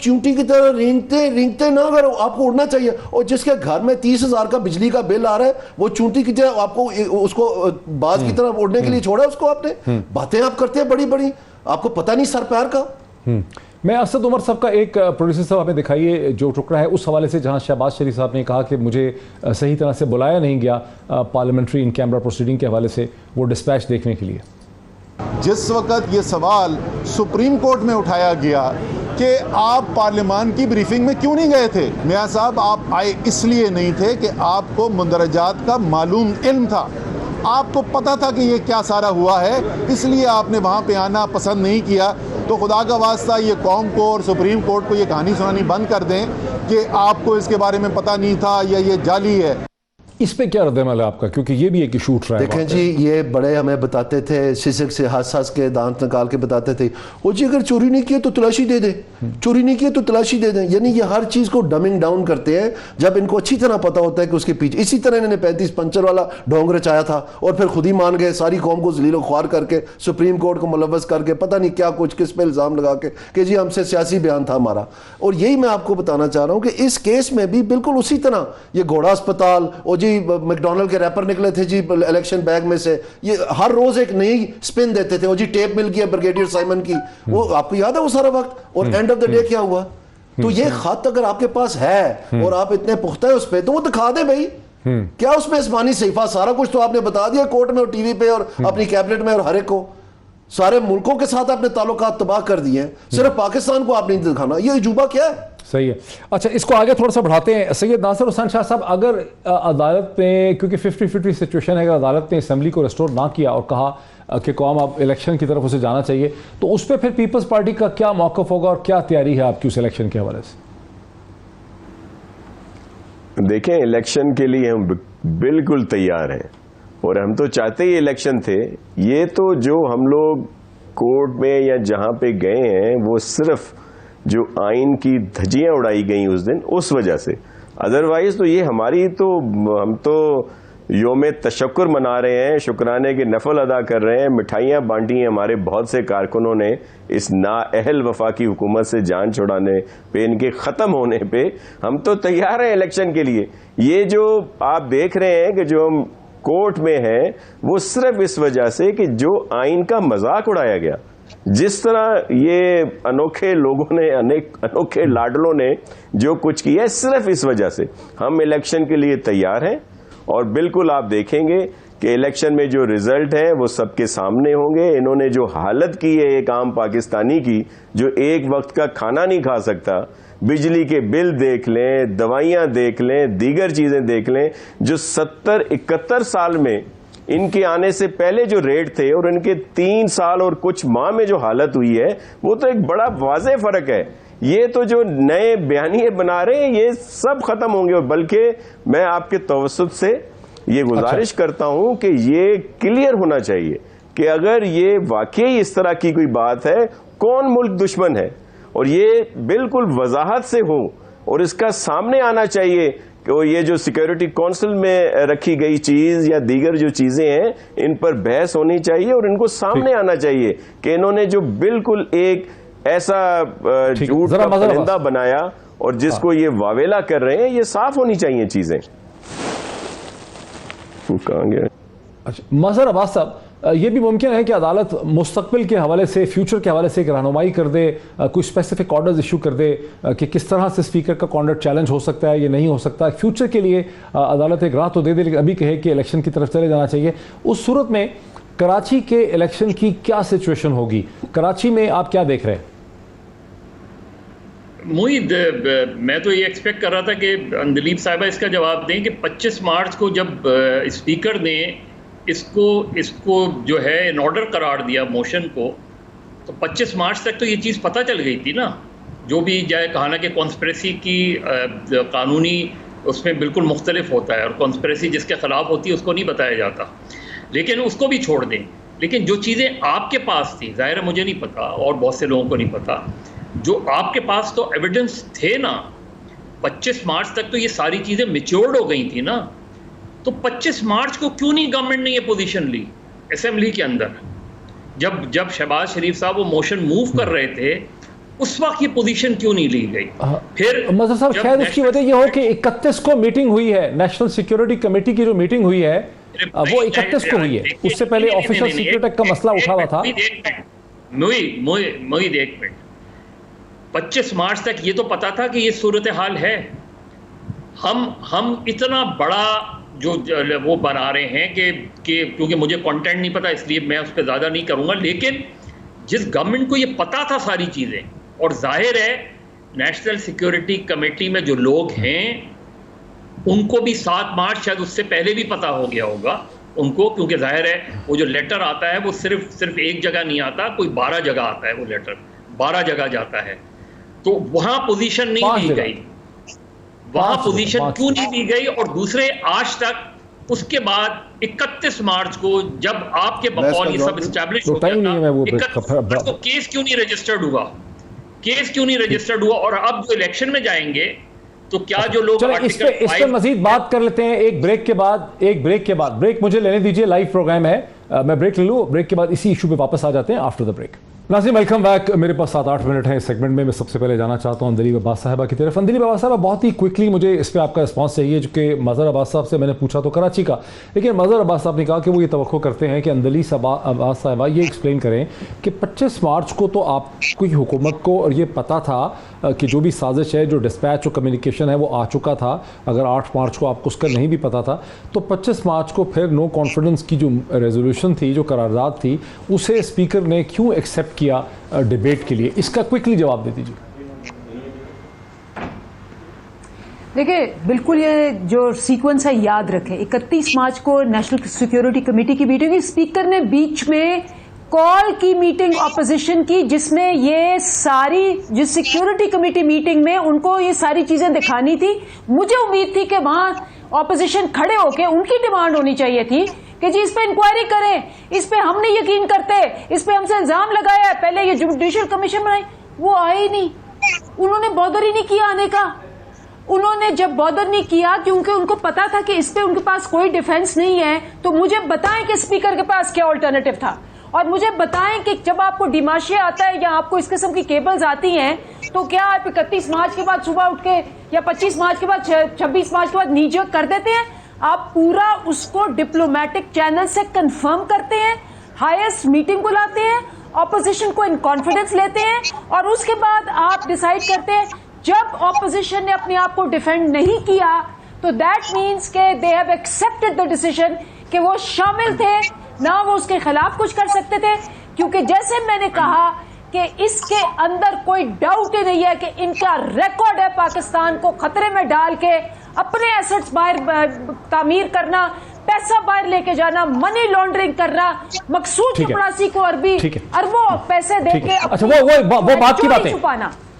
چونٹی کی طرح رینگتے نہ کرو، آپ کو اڑنا چاہیے. اور جس کے گھر میں 30,000 کا بجلی کا بل آ رہا ہے، وہ چونٹی کی طرح آپ کو اس کو باز کی طرح اڑنے کے لیے چھوڑا اس کو. آپ نے باتیں آپ کرتے ہیں بڑی بڑی، آپ کو پتہ نہیں سر پیر کا. میں اسد عمر صاحب کا ایک پروڈیوسر صاحب ہمیں دکھائیے جو ٹکڑا ہے اس حوالے سے جہاں شہباز شریف صاحب نے کہا کہ مجھے صحیح طرح سے بلایا نہیں گیا پارلیمنٹری ان کیمرا پروسیڈنگ کے حوالے سے، وہ ڈسپیچ دیکھنے کے لیے. جس وقت یہ سوال سپریم کورٹ میں اٹھایا گیا کہ آپ پارلیمان کی بریفنگ میں کیوں نہیں گئے تھے، میاں صاحب آپ آئے اس لیے نہیں تھے کہ آپ کو مندرجات کا معلوم علم تھا. آپ کو پتا تھا کہ یہ کیا سارا ہوا ہے, اس لیے آپ نے وہاں پہ آنا پسند نہیں کیا. تو خدا کا واسطہ یہ قوم کو اور سپریم کورٹ کو یہ کہانی سنانی بند کر دیں کہ آپ کو اس کے بارے میں پتہ نہیں تھا یا یہ جعلی ہے. اس پہ کیا رد عمل ہے آپ کا, کیونکہ یہ بھی ایک ایشو اٹھ رہا ہے. دیکھیں جی, یہ بڑے ہمیں بتاتے تھے, سیسک سے ہاتھ کے دانت نکال کے بتاتے تھے, وہ جی اگر چوری نہیں کیا تو تلاشی دے دیں, چوری نہیں کیا تو تلاشی دے دیں. یعنی یہ ہر چیز کو ڈمنگ ڈاؤن کرتے ہیں جب ان کو اچھی طرح پتا ہوتا ہے کہ اس کے پیچھے. اسی طرح انہوں نے 35 پنچر والا ڈھونگ رچایا تھا اور پھر خود ہی مان گئے, ساری قوم کو ذلیل و خوار کر کے, سپریم کورٹ کو ملوث کر کے, پتہ نہیں کیا کچھ کس پہ الزام لگا کے کہ جی ہم سے سیاسی بیان تھا ہمارا. اور یہی میں آپ کو بتانا چاہ رہا ہوں کہ اس کیس میں بھی بالکل اسی طرح یہ گھوڑا اسپتال, اور جی میکڈونلڈ کے ریپر نکلے تھے جی الیکشن بیگ میں سے, یہ ہر روز ایک نئی سپن دیتے تھے, وہ جی ٹیپ مل گیا بریگیڈیئر سائمن کی, وہ آپ کو یاد ہے وہ سارا وقت. اور اینڈ آف دا ڈے کیا ہوا؟ تو یہ خط اگر آپ کے پاس ہے اور آپ اتنے پختہ ہیں اس پہ, تو وہ دکھا دیں بھائی. کیا اس میں آسمانی صحیفہ, سارا کچھ تو آپ نے بتا دیا کورٹ میں اور ٹی وی پہ اور اپنی کیبنٹ میں, اور ہر ایک کو, سارے ملکوں کے ساتھ آپ نے تعلقات تباہ کر دیے ہیں, صرف پاکستان کو آپ نہیں دکھانا. یہ عجوبہ کیا ہے؟ صحیح ہے. اچھا, اس کو آگے تھوڑا سا بڑھاتے ہیں. سید ناصر حسین شاہ صاحب, اگر عدالت نے, کیونکہ 50-50 سچویشن ہے, اگر عدالت نے اسمبلی کو ریسٹور نہ کیا اور کہا کہ قوم اب الیکشن کی طرف اسے جانا چاہیے, تو اس پہ پھر پیپلز پارٹی کا کیا موقف ہوگا اور کیا تیاری ہے آپ کی اس الیکشن کے حوالے سے؟ دیکھیں, الیکشن کے لیے ہم بالکل تیار ہیں اور ہم تو چاہتے ہی الیکشن تھے. یہ تو جو ہم لوگ کورٹ میں یا جہاں پہ گئے ہیں وہ صرف جو آئین کی دھجیاں اڑائی گئیں اس دن, اس وجہ سے. ادروائز تو یہ ہماری تو, ہم تو یوم تشکر منا رہے ہیں, شکرانے کے نفل ادا کر رہے ہیں, مٹھائیاں بانٹی ہیں ہمارے بہت سے کارکنوں نے اس نااہل وفاقی حکومت سے جان چھڑانے پہ, ان کے ختم ہونے پہ. ہم تو تیار ہیں الیکشن کے لیے. یہ جو آپ دیکھ رہے ہیں کہ جو ہم کورٹ میں ہیں, وہ صرف اس وجہ سے کہ جو آئین کا مذاق اڑایا گیا, جس طرح یہ انوکھے لوگوں نے, انوکھے لاڈلوں نے جو کچھ کیا ہے, صرف اس وجہ سے ہم الیکشن کے لیے تیار ہیں. اور بالکل آپ دیکھیں گے کہ الیکشن میں جو ریزلٹ ہے وہ سب کے سامنے ہوں گے. انہوں نے جو حالت کی ہے ایک عام پاکستانی کی, جو ایک وقت کا کھانا نہیں کھا سکتا, بجلی کے بل دیکھ لیں, دوائیاں دیکھ لیں, دیگر چیزیں دیکھ لیں, جو 70-71 سال میں ان کے آنے سے پہلے جو ریٹ تھے اور ان کے 3 سال اور کچھ ماہ میں جو حالت ہوئی ہے, وہ تو ایک بڑا واضح فرق ہے. یہ تو جو نئے بیانیے بنا رہے ہیں یہ سب ختم ہوں گے. اور بلکہ میں آپ کے توسط سے یہ گزارش کرتا ہوں کہ یہ کلیئر ہونا چاہیے کہ اگر یہ واقعی اس طرح کی کوئی بات ہے, کون ملک دشمن ہے, اور یہ بالکل وضاحت سے ہو, اور اس کا سامنے آنا چاہیے کہ یہ جو سیکیورٹی کونسل میں رکھی گئی چیز یا دیگر جو چیزیں ہیں ان پر بحث ہونی چاہیے, اور ان کو سامنے آنا چاہیے کہ انہوں نے جو بالکل ایک ایسا جھوٹ کا پرندہ بنایا اور جس کو یہ واویلا کر رہے ہیں, یہ صاف ہونی چاہیے چیزیں. کہاں گیا؟ اچھا, مظہر عباس صاحب, یہ بھی ممکن ہے کہ عدالت مستقبل کے حوالے سے, فیوچر کے حوالے سے ایک رہنمائی کر دے, کوئی اسپیسیفک آرڈرز ایشو کر دے کہ کس طرح سے اسپیکر کا کانڈکٹ چیلنج ہو سکتا ہے, یہ نہیں ہو سکتا. فیوچر کے لیے عدالت ایک راہ تو دے دے, لیکن ابھی کہے کہ الیکشن کی طرف چلے جانا چاہیے. اس صورت میں کراچی کے الیکشن کی کیا سچویشن ہوگی؟ کراچی میں آپ کیا دیکھ رہے ہیں؟ موید, میں تو یہ ایکسپیکٹ کر رہا تھا کہ اندلیب صاحبہ اس کا جواب دیں کہ 25 مارچ کو جب اسپیکر نے اس کو جو ہے ان آرڈر قرار دیا موشن کو, تو 25 مارچ تک تو یہ چیز پتہ چل گئی تھی نا. جو بھی جائے کہانا کہ کانسپریسی کی قانونی اس میں بالکل مختلف ہوتا ہے, اور کانسپریسی جس کے خلاف ہوتی ہے اس کو نہیں بتایا جاتا, لیکن اس کو بھی چھوڑ دیں. لیکن جو چیزیں آپ کے پاس تھی, ظاہر ہے مجھے نہیں پتا اور بہت سے لوگوں کو نہیں پتا, جو آپ کے پاس تو ایویڈنس تھے نا, 25 مارچ تک تو یہ ساری چیزیں میچورڈ ہو گئی تھی نا. تو 25 مارچ کو کیوں نہیں گورنمنٹ نے یہ پوزیشن لی اسمبلی کے اندر؟ جب شہباز شریف صاحب وہ موشن موو کر رہے تھے, اس وقت یہ پوزیشن کیوں نہیں لی گئی؟ پھر مظہر صاحب, خیر اس کی وجہ یہ ہو کہ 31 کو میٹنگ ہوئی ہے, نیشنل سیکیورٹی کمیٹی کی جو میٹنگ ہوئی ہے وہ 31 کو ہوئی ہے. اس سے پہلے آفیشل سیکرٹ ایکٹ کا مسئلہ اٹھا ہوا تھا. موید ایک منٹ, 25 مارچ تک یہ تو پتا تھا کہ یہ صورتحال ہے. ہم اتنا بڑا جو وہ بنا رہے ہیں کہ کیونکہ مجھے کانٹینٹ نہیں پتا اس لیے میں اس پہ زیادہ نہیں کروں گا, لیکن جس گورنمنٹ کو یہ پتا تھا ساری چیزیں, اور ظاہر ہے نیشنل سیکیورٹی کمیٹی میں جو لوگ ہیں ان کو بھی 7 مارچ شاید اس سے پہلے بھی پتا ہو گیا ہوگا, ان کو, کیونکہ ظاہر ہے وہ جو لیٹر آتا ہے وہ صرف ایک جگہ نہیں آتا, کوئی 12 جگہ آتا ہے وہ لیٹر, 12 جگہ جاتا ہے. تو وہاں پوزیشن نہیں دی گئی, وہاں پوزیشن کیوں نہیں دی گئی؟ اور دوسرے آج تک اس کے بعد 31 مارچ کو جب آپ کے بقول یہ سب اسٹیبلش ہو گیا تھا, 31 مارچ کو کیس کیوں نہیں رجسٹرڈ ہوا, کیس کیوں نہیں رجسٹرڈ ہوا؟ اور اب جو الیکشن میں جائیں گے تو کیا جو لوگ اس پہ مزید بات کر لیتے ہیں ایک بریک کے بعد. بریک مجھے لینے دیجئے, لائیو پروگرام ہے, میں بریک لے لوں, بریک کے بعد اسی ایشو پہ واپس آ جاتے ہیں آفٹر دا بریک. ناظرین ویلکم بیک. میرے پاس 7-8 منٹ ہیں اس سیگمنٹ میں. میں سب سے پہلے جانا چاہتا ہوں اندلیب عباس صاحبہ کی طرف. اندلیب عباس صاحبہ, بہت ہی کوئکلی مجھے اس پہ آپ کا رسپانس چاہیے, چونکہ مظہر عباس صاحب سے میں نے پوچھا تو کراچی کا, لیکن مظہر عباس صاحب نے کہا کہ وہ یہ توقع کرتے ہیں کہ اندلیب عباس صاحبہ یہ ایکسپلین کریں کہ 25 مارچ کو تو آپ کی حکومت کو اور یہ پتا تھا کہ جو بھی سازش ہے, جو ڈسپیچ اور کمیونیکیشن ہے وہ آ چکا تھا. اگر 8 مارچ کو آپ کو اس کا نہیں بھی پتا تھا تو 25 مارچ کو پھر نو کانفیڈنس کی جو ریزولوشن تھی, جو قرارداد تھی, اسے اسپیکر نے کیوں ایکسیپٹ کیا ڈیبیٹ کے لیے؟ اس کا کوئکلی جواب دے دیجیے. دیکھیں, بالکل یہ جو سیکوینس ہے یاد رکھیں. 31 مارچ کو نیشنل سیکیورٹی کمیٹی کی میٹنگ, اسپیکر نے بیچ میں کال کی میٹنگ اپوزیشن کی, جس میں یہ ساری جو سیکیورٹی کمیٹی میٹنگ میں ان کو یہ ساری چیزیں دکھانی تھی. مجھے امید تھی کہ وہاں اپوزیشن کھڑے ہو کے ان کی ڈیمانڈ ہونی چاہیے تھی کہ جی اس پہ انکوائری کریں, اس پہ ہم نے یقین کرتے, اس پہ ہم سے الزام لگایا ہے, پہلے یہ جوڈیشل کمیشن بنائی. وہ آئے ہی نہیں, انہوں نے بادر ہی نہیں کیا آنے کا. انہوں نے جب بادر نہیں کیا کیونکہ ان کو پتا تھا کہ اس پہ ان کے پاس کوئی ڈیفنس نہیں ہے, تو مجھے بتائیں کہ اسپیکر کے پاس کیا آلٹرنیٹو تھا, اور مجھے بتائیں کہ جب آپ کو ڈیماشیا آتا ہے یا آپ کو اس قسم کی کیبلز آتی ہیں تو کیا آپ 31 مارچ کے بعد صبح اٹھ کے یا 25 مارچ کے بعد 26 مارچ کے بعد نیجت کر دیتے ہیں؟ آپ پورا اس کو ڈپلومیٹک چینل سے کنفرم کرتے ہیں, ہائیسٹ میٹنگ بلاتے ہیں, اپوزیشن کو ان کانفیڈنس لیتے ہیں, اور اس کے بعد آپ ڈیسائیڈ کرتے ہیں. جب اپوزیشن نے اپنے آپ کو ڈیفینڈ نہیں کیا تو دیٹ مینس کہ they have expected the decision کہ وہ شامل تھے, نہ وہ اس کے خلاف کچھ کر سکتے تھے, کیونکہ جیسے میں نے کہا کہ اس کے اندر کوئی ڈاؤٹ ہی نہیں ہے کہ ان کا ریکارڈ ہے پاکستان کو خطرے میں ڈال کے اپنے ایسٹس باہر تعمیر کرنا, پیسہ باہر لے کے جانا, منی لانڈرنگ کرنا, مقصود چپڑاسی کو اربوں پیسے دے کے وہ بات کی بات ہے,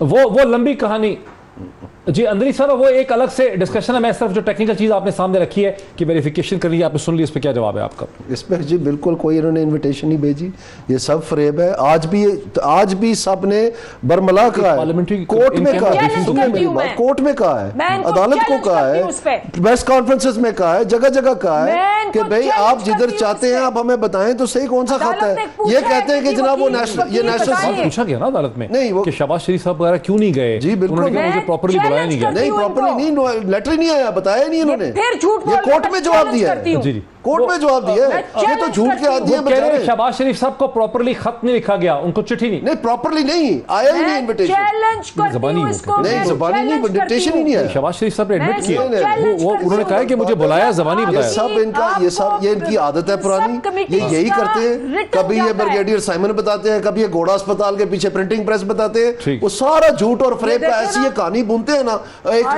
وہ لمبی کہانی. جی اندری صاحب, وہ ایک الگ سے ڈسکشن ہے. میں صرف جو ٹیکنیکل چیز آپ نے سامنے رکھی ہے کہ ویریفیکیشن کر لی, آپ نے سن لی, اس پہ کیا جواب ہے آپ کا؟ اس پہ جی بالکل کوئی انہوں نے انویٹیشن نہیں بھیجی, یہ سب فریب ہے. آج بھی سب نے برملا کہا ہے, کورٹ میں کہا ہے, کورٹ میں کہا ہے, عدالت کو کہا ہے, پریس کانفرنسز میں کہا ہے, جگہ جگہ کہا ہے کہ بھئی آپ جدھر چاہتے ہیں آپ ہمیں بتائیں تو صحیح کون سا خط ہے. یہ کہتے ہیں کہ جناب وہ نیشنل پوچھا گیا نا عدالت میں کہ شہباز شریف صاحب وغیرہ کیوں نہیں گئے. جی بالکل مجھے پراپرلی بلایا نہیں گیا. نہیں پراپرلی نہیں, لیٹر ہی نہیں آیا, بتایا نہیں انہوں نے. یہ کورٹ میں جواب دیا ہے, کورٹ میں جواب دیا ہے, یہ تو جھوٹ کے آدھی ہیں بچارے. شہباز شریف صاحب کو پراپرلی خط نہیں لکھا گیا, ان کو چٹھی نہیں پراپرلی نہیں آیا ہی نہیں انویٹیشن, زبانی زبانی نہیں, انویٹیشن ہی نہیں آیا. شہباز شریف صاحب نے ایڈمٹ کیا, انہوں نے کہا کہ مجھے بلایا, زبانی بتایا. یہ ان کی عادت ہے پرانی, یہ یہی کرتے ہیں. کبھی یہ بریگیڈیئر سائمن بتاتے ہیں, کبھی یہ گھوڑا اسپتال کے پیچھے پرنٹنگ پریس بتاتے ہیں. وہ سارا جھوٹ اور فریب کا ایسی یہ کہانی بنتے ہیں نا,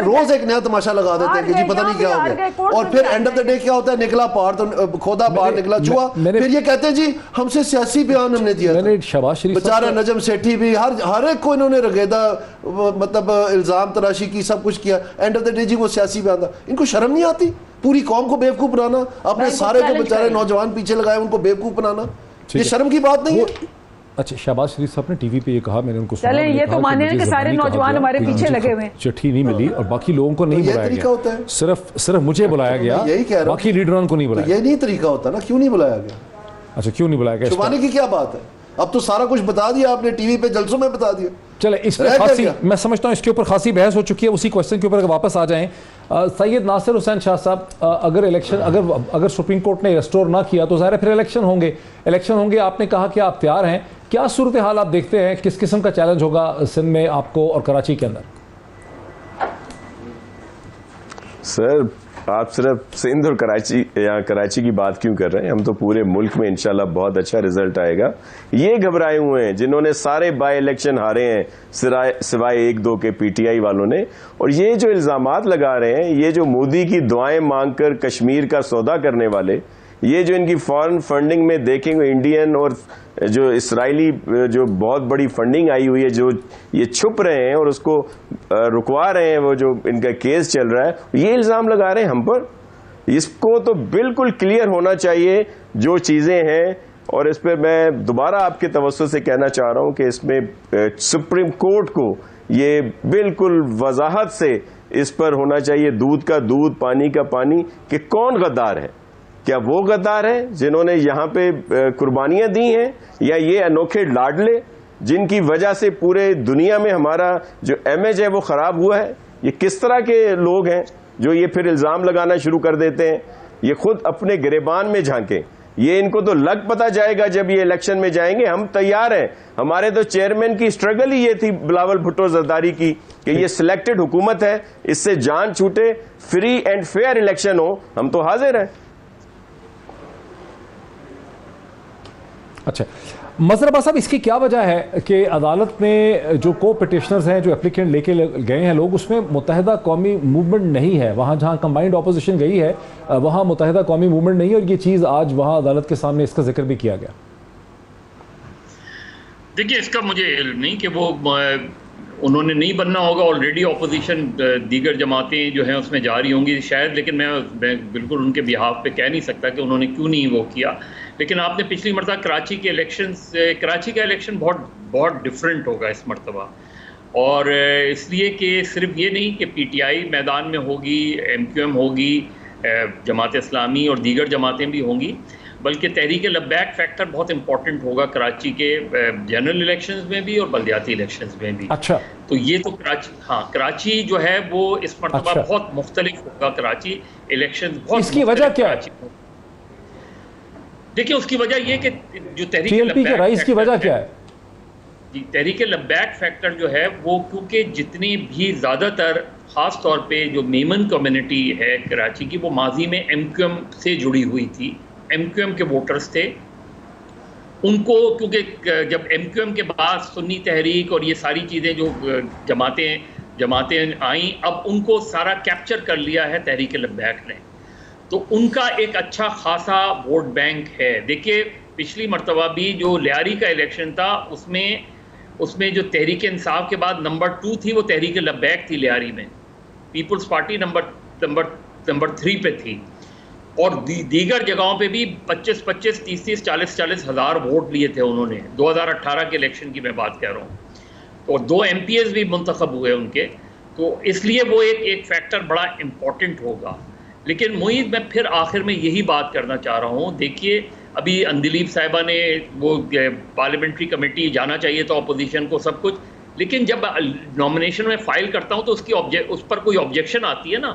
روز ایک نیا تماشا لگا دیتے ہیں کہ جی پتہ نہیں کیا ہو گیا, اور پھر اینڈ آف دا ڈے کیا ہوتا ہے, نکلا پہاڑ تو کھودا باہر نکلا چوہا. پھر یہ کہتے ہیں جی ہم سے سیاسی بیان ہم نے دیا تھا. بیچارہ نجم سیٹھی بھی ہر ایک کو انہوں نے رگیدہ مطلب الزام تراشی کی, سب کچھ کیا. اینڈ آف دا ڈے جی وہ سیاسی بیان تھا. ان کو شرم نہیں آتی پوری قوم کو بیوقوف بنانا, اپنے سارے جو بیچارے نوجوان پیچھے لگائے ان کو بیوقوف بنانا؟ یہ شرم کی بات نہیں ہے. اچھا, شہباز شریف صاحب نے ٹی وی پہ یہ کہا, میں نے ان کو چلیں یہ تو مانے ہیں کہ سارے نوجوان ہمارے پیچھے لگے ہوئے ہیں, چٹھی نہیں ملی اور باقی لوگوں کو نہیں بلایا گیا, صرف مجھے بلایا گیا, باقی لیڈروں کو نہیں بلایا. یہ نہیں طریقہ ہوتا نا, کیوں نہیں بلایا گیا؟ اچھا کیوں نہیں بلایا گیا, چھپانے کی کیا بات ہے؟ اب تو سارا کچھ بتا دیا آپ نے, ٹی وی پہ جلسوں میں بتا دیا. چلے اس پہ خاصی, میں سمجھتا ہوں اس کے اوپر خاصی بحث ہو چکی ہے. اسی کوشچن کے اوپر اگر واپس آ جائیں, سید ناصر حسین شاہ صاحب, اگر سپریم کورٹ نے ریسٹور نہ کیا تو ظاہر ہے پھر الیکشن ہوں گے. آپ نے کہا کہ آپ تیار ہیں, کیا صورتحال آپ دیکھتے ہیں, کس قسم کا چیلنج ہوگا سندھ میں آپ کو اور کراچی کے اندر؟ سر آپ صرف سندھ اور کراچی کی بات کیوں کر رہے ہیں؟ ہم تو پورے ملک میں انشاءاللہ بہت اچھا رزلٹ آئے گا. یہ گھبرائے ہوئے ہیں جنہوں نے سارے بائی الیکشن ہارے ہیں سوائے 1-2 کے پی ٹی آئی والوں نے, اور یہ جو الزامات لگا رہے ہیں, یہ جو مودی کی دعائیں مانگ کر کشمیر کا سودا کرنے والے, یہ جو ان کی فارن فنڈنگ میں دیکھیں گے انڈین اور جو اسرائیلی جو بہت بڑی فنڈنگ آئی ہوئی ہے، جو یہ چھپ رہے ہیں اور اس کو رکوا رہے ہیں، وہ جو ان کا کیس چل رہا ہے، یہ الزام لگا رہے ہیں ہم پر. اس کو تو بالکل کلیئر ہونا چاہیے جو چیزیں ہیں. اور اس پہ میں دوبارہ آپ کے توسط سے کہنا چاہ رہا ہوں کہ اس میں سپریم کورٹ کو یہ بالکل وضاحت سے اس پر ہونا چاہیے، دودھ کا دودھ پانی کا پانی، کہ کون غدار ہے. کیا وہ غدار ہیں جنہوں نے یہاں پہ قربانیاں دی ہیں، یا یہ انوکھے لاڈلے جن کی وجہ سے پورے دنیا میں ہمارا جو امیج ہے وہ خراب ہوا ہے؟ یہ کس طرح کے لوگ ہیں جو یہ پھر الزام لگانا شروع کر دیتے ہیں؟ یہ خود اپنے گریبان میں جھانکیں. یہ ان کو تو لگ پتا جائے گا جب یہ الیکشن میں جائیں گے. ہم تیار ہیں. ہمارے تو چیئرمین کی اسٹرگل ہی یہ تھی بلاول بھٹو زرداری کی کہ یہ سلیکٹڈ حکومت ہے، اس سے جان چھوٹے، فری اینڈ فیئر الیکشن ہو. ہم تو حاضر ہیں. اچھا مظہر عباس صاحب، اس کی کیا وجہ ہے کہ عدالت میں جو کو پٹیشنرز ہیں، جو اپلیکینٹ لے کے گئے ہیں لوگ، اس میں متحدہ قومی موومنٹ نہیں ہے؟ وہاں جہاں کمبائنڈ اپوزیشن گئی ہے وہاں متحدہ قومی موومنٹ نہیں ہے، اور یہ چیز آج وہاں عدالت کے سامنے اس کا ذکر بھی کیا گیا. دیکھیے اس کا مجھے علم نہیں کہ وہ انہوں نے نہیں بننا ہوگا. آلریڈی اپوزیشن دیگر جماعتیں جو ہیں اس میں جاری ہوں گی شاید، لیکن میں بالکل ان کے بہاف پہ کہہ نہیں سکتا کہ انہوں نے کیوں نہیں وہ کیا. لیکن آپ نے پچھلی مرتبہ کراچی کے الیکشن سے، کراچی کا الیکشن بہت ڈفرینٹ ہوگا اس مرتبہ، اور اس لیے کہ صرف یہ نہیں کہ پی ٹی آئی میدان میں ہوگی، ایم کیو ایم ہوگی، جماعت اسلامی اور دیگر جماعتیں بھی ہوں گی، بلکہ تحریک لبیک فیکٹر بہت امپورٹنٹ ہوگا کراچی کے جنرل الیکشنز میں بھی اور بلدیاتی الیکشنز میں بھی. اچھا، تو یہ تو کراچی جو ہے وہ اس مرتبہ اچھا، بہت مختلف ہوگا. کراچی الیکشنز بہت، اس کی وجہ کیا ہے؟ دیکھیں اس کی وجہ یہ کہ جو تحریک ٹی ایل پی کے رئیس کی وجہ کیا ہے؟ جی، تحریک لبیک فیکٹر جو ہے وہ کیونکہ جتنی بھی زیادہ تر خاص طور پہ جو میمن کمیونٹی ہے کراچی کی، وہ ماضی میں ایم کیو ایم سے جڑی ہوئی تھی، ایم کیو ایم کے ووٹرز تھے. ان کو کیونکہ جب ایم کیو ایم کے بعد سنی تحریک اور یہ ساری چیزیں جو جماعتیں آئیں، اب ان کو سارا کیپچر کر لیا ہے تحریک لبیک نے، تو ان کا ایک اچھا خاصا ووٹ بینک ہے. دیکھیے پچھلی مرتبہ بھی جو لیاری کا الیکشن تھا اس میں جو تحریک انصاف کے بعد نمبر 2 تھی وہ تحریک لبیک تھی لیاری میں، پیپلز پارٹی نمبر 3 پہ تھی، اور دیگر جگہوں پہ بھی 25 30 40 ہزار ووٹ لیے تھے انہوں نے. 2018 کے الیکشن کی میں بات کہہ رہا ہوں، اور 2 ایم پی ایز بھی منتخب ہوئے ان کے، تو اس لیے وہ ایک فیکٹر بڑا امپورٹنٹ ہوگا. لیکن معید میں پھر آخر میں یہی بات کرنا چاہ رہا ہوں، دیکھیے ابھی اندلیب صاحبہ نے وہ پارلیمنٹری کمیٹی جانا چاہیے تو اپوزیشن کو سب کچھ، لیکن جب نامنیشن میں فائل کرتا ہوں تو اس پر کوئی آبجیکشن آتی ہے نا.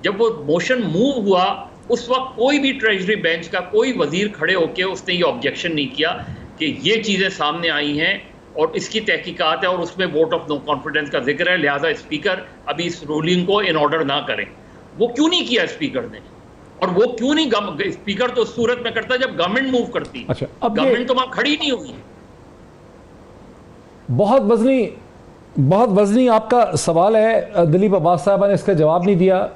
جب وہ موشن موو ہوا اس وقت کوئی بھی ٹریجری بینچ کا کوئی وزیر کھڑے ہو کے اس نے یہ آبجیکشن نہیں کیا کہ یہ چیزیں سامنے آئی ہیں اور اس کی تحقیقات ہے اور اس میں ووٹ آف نو کانفیڈنس کا ذکر ہے، لہٰذا اسپیکر ابھی اس رولنگ کو ان آرڈر نہ کریں. وہ کیوں نہیں کیا اسپیکر نے؟ اور وہ کیوں نہیں؟ اسپیکر تو اس صورت میں کرتا جب گورنمنٹ موو کرتی. اچھا، اب گورنمنٹ تو وہاں کھڑی نہیں ہوئی. بہت وزنی آپ کا سوال ہے دلیپ عباس صاحبہ نے اس کا جواب نہیں دیا،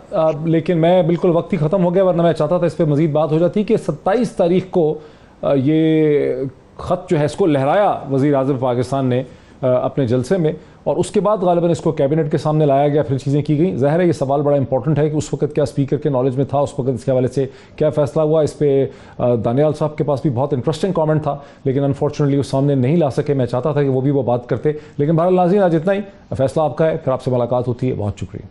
لیکن میں بالکل وقت ہی ختم ہو گیا، ورنہ میں چاہتا تھا اس پہ مزید بات ہو جاتی کہ 27 تاریخ کو یہ خط جو ہے اس کو لہرایا وزیر اعظم پاکستان نے اپنے جلسے میں، اور اس کے بعد غالباً اس کو کیبنٹ کے سامنے لایا گیا، پھر چیزیں کی گئیں. ظاہر ہے یہ سوال بڑا امپورٹنٹ ہے کہ اس وقت کیا اسپیکر کے نالج میں تھا، اس وقت اس کے حوالے سے کیا فیصلہ ہوا. اس پہ دانیال صاحب کے پاس بھی بہت انٹرسٹنگ کامنٹ تھا، لیکن انفارچونیٹلی اس سامنے نہیں لا سکے. میں چاہتا تھا کہ وہ بھی وہ بات کرتے، لیکن بہرحال ناظرین آج اتنا ہی. فیصلہ آپ کا ہے، پھر آپ سے ملاقات ہوتی ہے. بہت شکریہ.